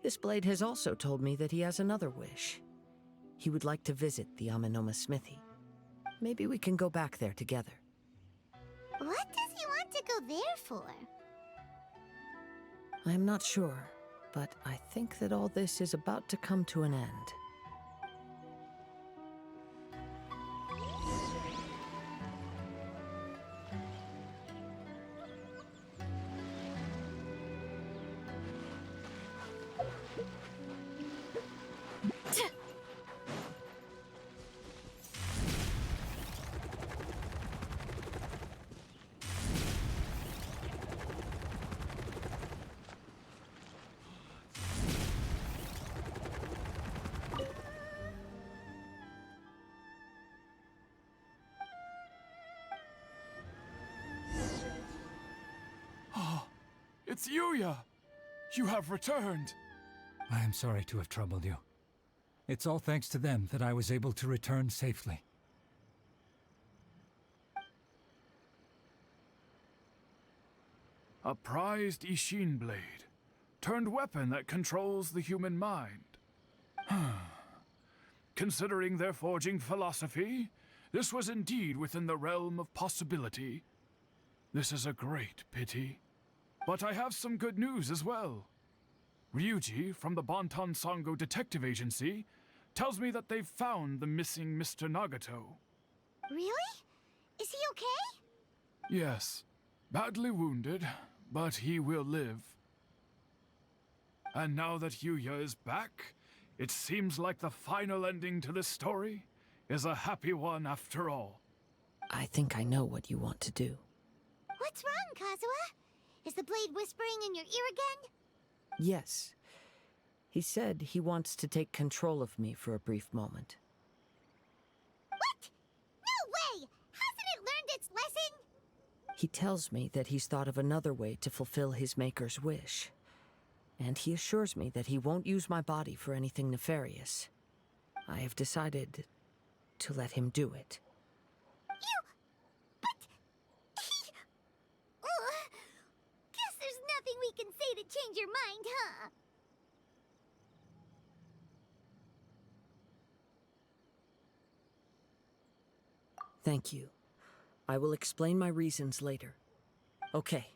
This blade has also told me that he has another wish. He would like to visit the Amenoma smithy. Maybe we can go back there together. What does he want to go there for? I am not sure, but I think that all this is about to come to an end. It's Yuya! You have returned! I am sorry to have troubled you. It's all thanks to them that I was able to return safely. A prized Ishin blade, turned weapon that controls the human mind. Considering their forging philosophy, this was indeed within the realm of possibility. This is a great pity. But I have some good news as well. Ryuji, from the Bonton Sango Detective Agency, tells me that they've found the missing Mr. Nagato. Really? Is he okay? Yes. Badly wounded, but he will live. And now that Yuya is back, it seems like the final ending to this story is a happy one after all. I think I know what you want to do. What's wrong, Kazuha? Is the blade whispering in your ear again? Yes. He said he wants to take control of me for a brief moment. What? No way! Hasn't it learned its lesson? He tells me that he's thought of another way to fulfill his maker's wish. And he assures me that he won't use my body for anything nefarious. I have decided to let him do it. Guess there's nothing we can say to change your mind, huh? Thank you. I will explain my reasons later. Okay.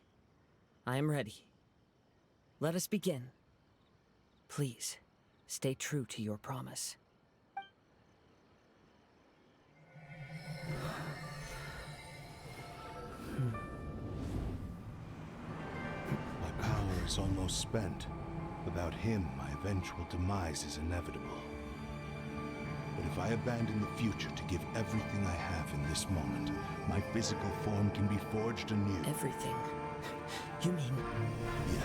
I am ready. Let us begin. Please, stay true to your promise. My power is almost spent. Without him, my eventual demise is inevitable. But if I abandon the future to give everything I have in this moment, my physical form can be forged anew. Everything? You mean...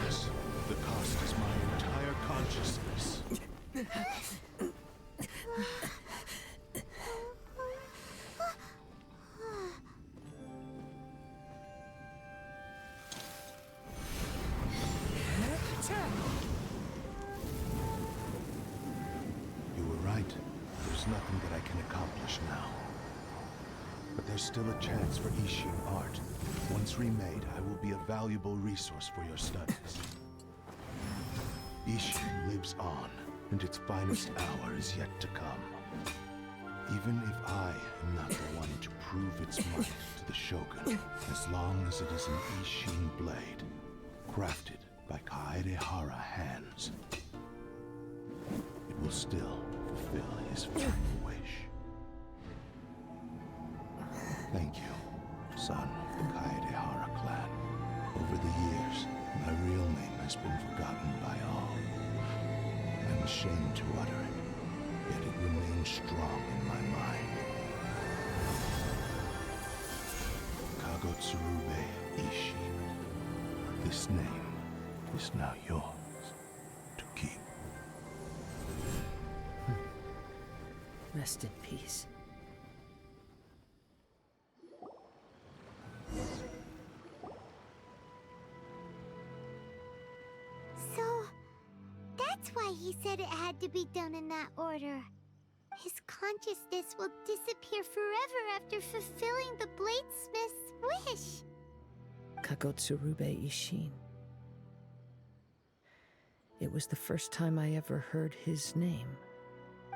Yes. The cost is my entire consciousness. right. There's nothing that I can accomplish now. But there's still a chance for Ishin art. Once remade, I will be a valuable resource for your studies. Ishin lives on, and its finest hour is yet to come. Even if I am not the one to prove its might to the Shogun, as long as it is an Ishin blade, crafted by Kaedehata hands, it will still fulfill his final wish. Thank you, son of the Kaedehata clan. Over the years, my real name has been forgotten by all. I'm ashamed to utter it, yet it remains strong in my mind. Kagotsurube Ishin. This name is now yours to keep. Rest in peace. So, that's why he said it had to be done in that order. His consciousness will disappear forever after fulfilling the bladesmith's wish. Kagotsurube Ishin. It was the first time I ever heard his name.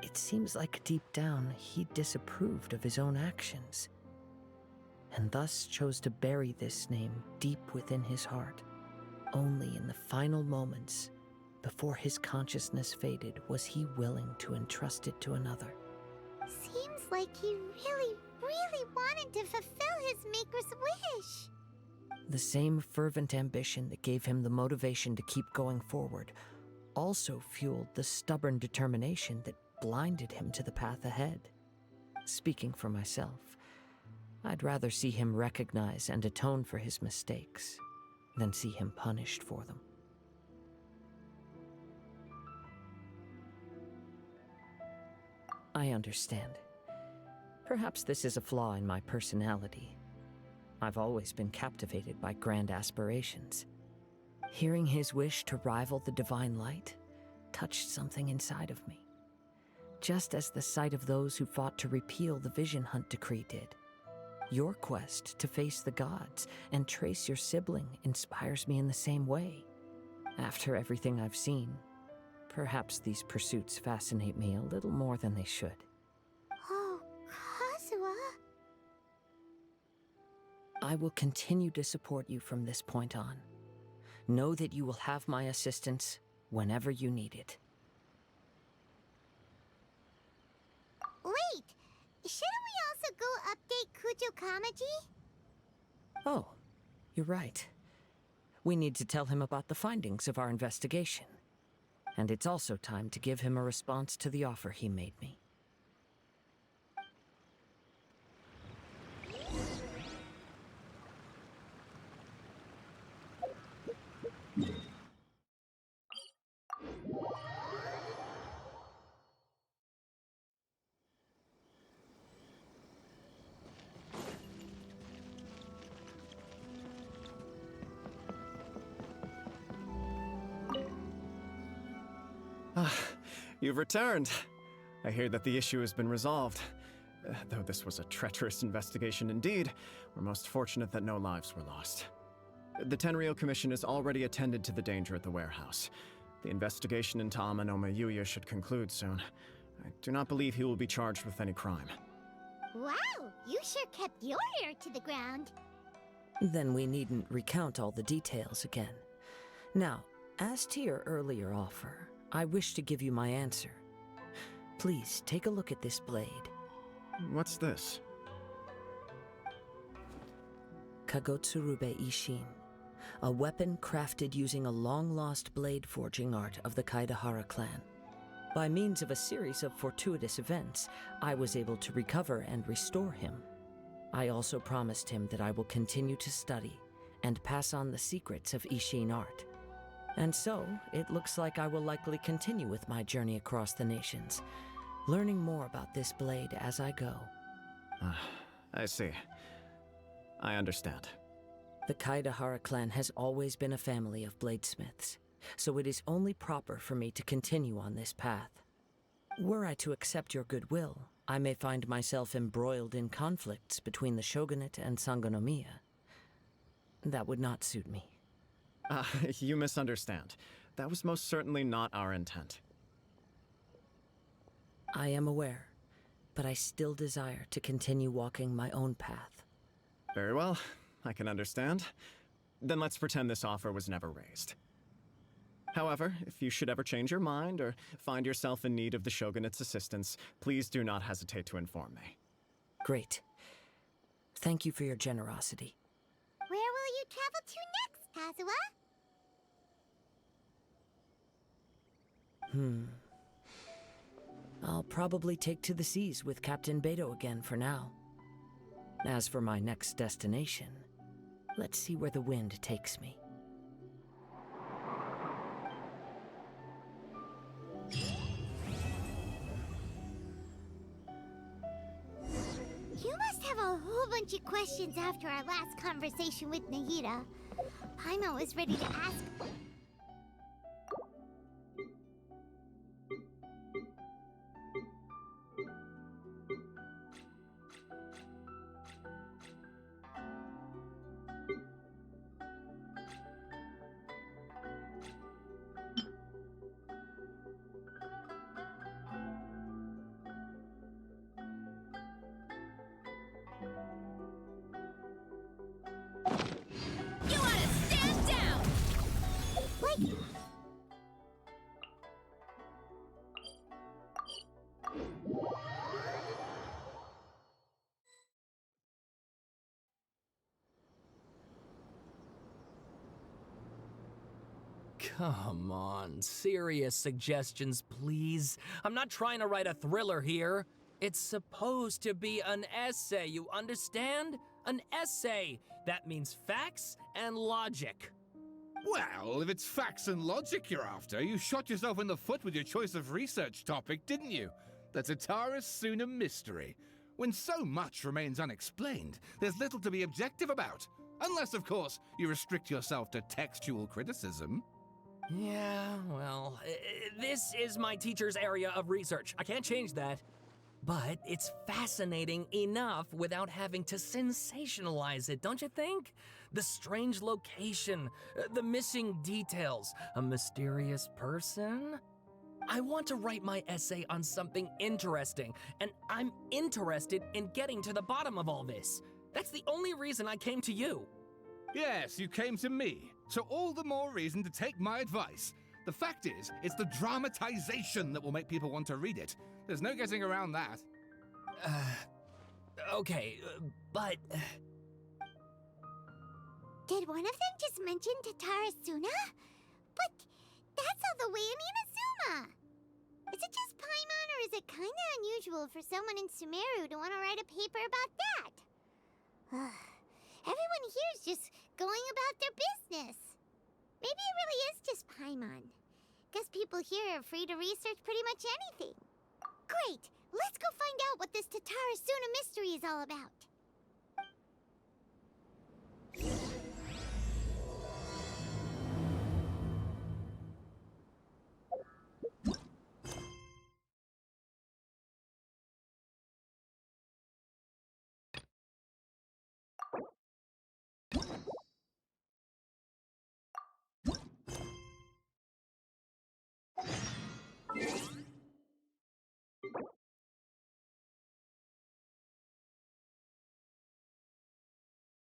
It seems like deep down he disapproved of his own actions, and thus chose to bury this name deep within his heart. Only in the final moments, before his consciousness faded, was he willing to entrust it to another. Seems like he really, really wanted to fulfill his maker's wish. The same fervent ambition that gave him the motivation to keep going forward also fueled the stubborn determination that blinded him to the path ahead. Speaking for myself, I'd rather see him recognize and atone for his mistakes than see him punished for them. I understand. Perhaps this is a flaw in my personality. I've always been captivated by grand aspirations. Hearing his wish to rival the divine light touched something inside of me, just as the sight of those who fought to repeal the Vision Hunt decree did. Your quest to face the gods and trace your sibling inspires me in the same way. After everything I've seen, perhaps these pursuits fascinate me a little more than they should. Oh, Kazuha. I will continue to support you from this point on. Know that you will have my assistance whenever you need it. Wait! Shouldn't we also go update Kujo Kamaji? Oh, you're right. We need to tell him about the findings of our investigation. And it's also time to give him a response to the offer he made me. You've returned. I hear that the issue has been resolved. Though this was a treacherous investigation indeed, we're most fortunate that no lives were lost. The Tenryou Commission has already attended to the danger at the warehouse. The investigation into Amanoma Yuya should conclude soon. I do not believe he will be charged with any crime. Wow, you sure kept your ear to the ground. Then we needn't recount all the details again. Now, as to your earlier offer, I wish to give you my answer. Please take a look at this blade. What's this? Kagotsurube Ishin, a weapon crafted using a long-lost blade forging art of the Kaedehata clan. By means of a series of fortuitous events, I was able to recover and restore him. I also promised him that I will continue to study and pass on the secrets of Ishin art. And so, it looks like I will likely continue with my journey across the nations, learning more about this blade as I go. I see. I understand. The Kaedehata clan has always been a family of bladesmiths, so it is only proper for me to continue on this path. Were I to accept your goodwill, I may find myself embroiled in conflicts between the shogunate and Sangonomiya. That would not suit me. You misunderstand. That was most certainly not our intent. I am aware, but I still desire to continue walking my own path. Very well, I can understand. Then let's pretend this offer was never raised. However, if you should ever change your mind or find yourself in need of the Shogunate's assistance, please do not hesitate to inform me. Great. Thank you for your generosity. Where will you travel to next, Kazuha? I'll probably take to the seas with Captain Beto again for now. As for my next destination, let's see where the wind takes me. You must have a whole bunch of questions after our last conversation with Nahida. Paimon was ready to ask... You want to stand down! Like... Come on, serious suggestions, please. I'm not trying to write a thriller here. It's supposed to be an essay, you understand? An essay. That means facts and logic. Well, if it's facts and logic you're after, you shot yourself in the foot with your choice of research topic, didn't you? The Tatara Suna mystery. When so much remains unexplained, there's little to be objective about. Unless, of course, you restrict yourself to textual criticism. Yeah, well, this is my teacher's area of research. I can't change that. But it's fascinating enough without having to sensationalize it, don't you think? The strange location, the missing details, a mysterious person. I want to write my essay on something interesting, and I'm interested in getting to the bottom of all this. That's the only reason I came to you. Yes, you came to me, so all the more reason to take my advice. The fact is, it's the dramatization that will make people want to read it. There's no getting around that. Okay, but... Did one of them just mention Tatara Suna? But that's all the way in Inazuma! Is it just Paimon, or is it kinda unusual for someone in Sumeru to want to write a paper about that? Everyone here is just going about their business. Maybe it really is just Paimon. Guess people here are free to research pretty much anything. Great! Let's go find out what this Tatara Suna mystery is all about.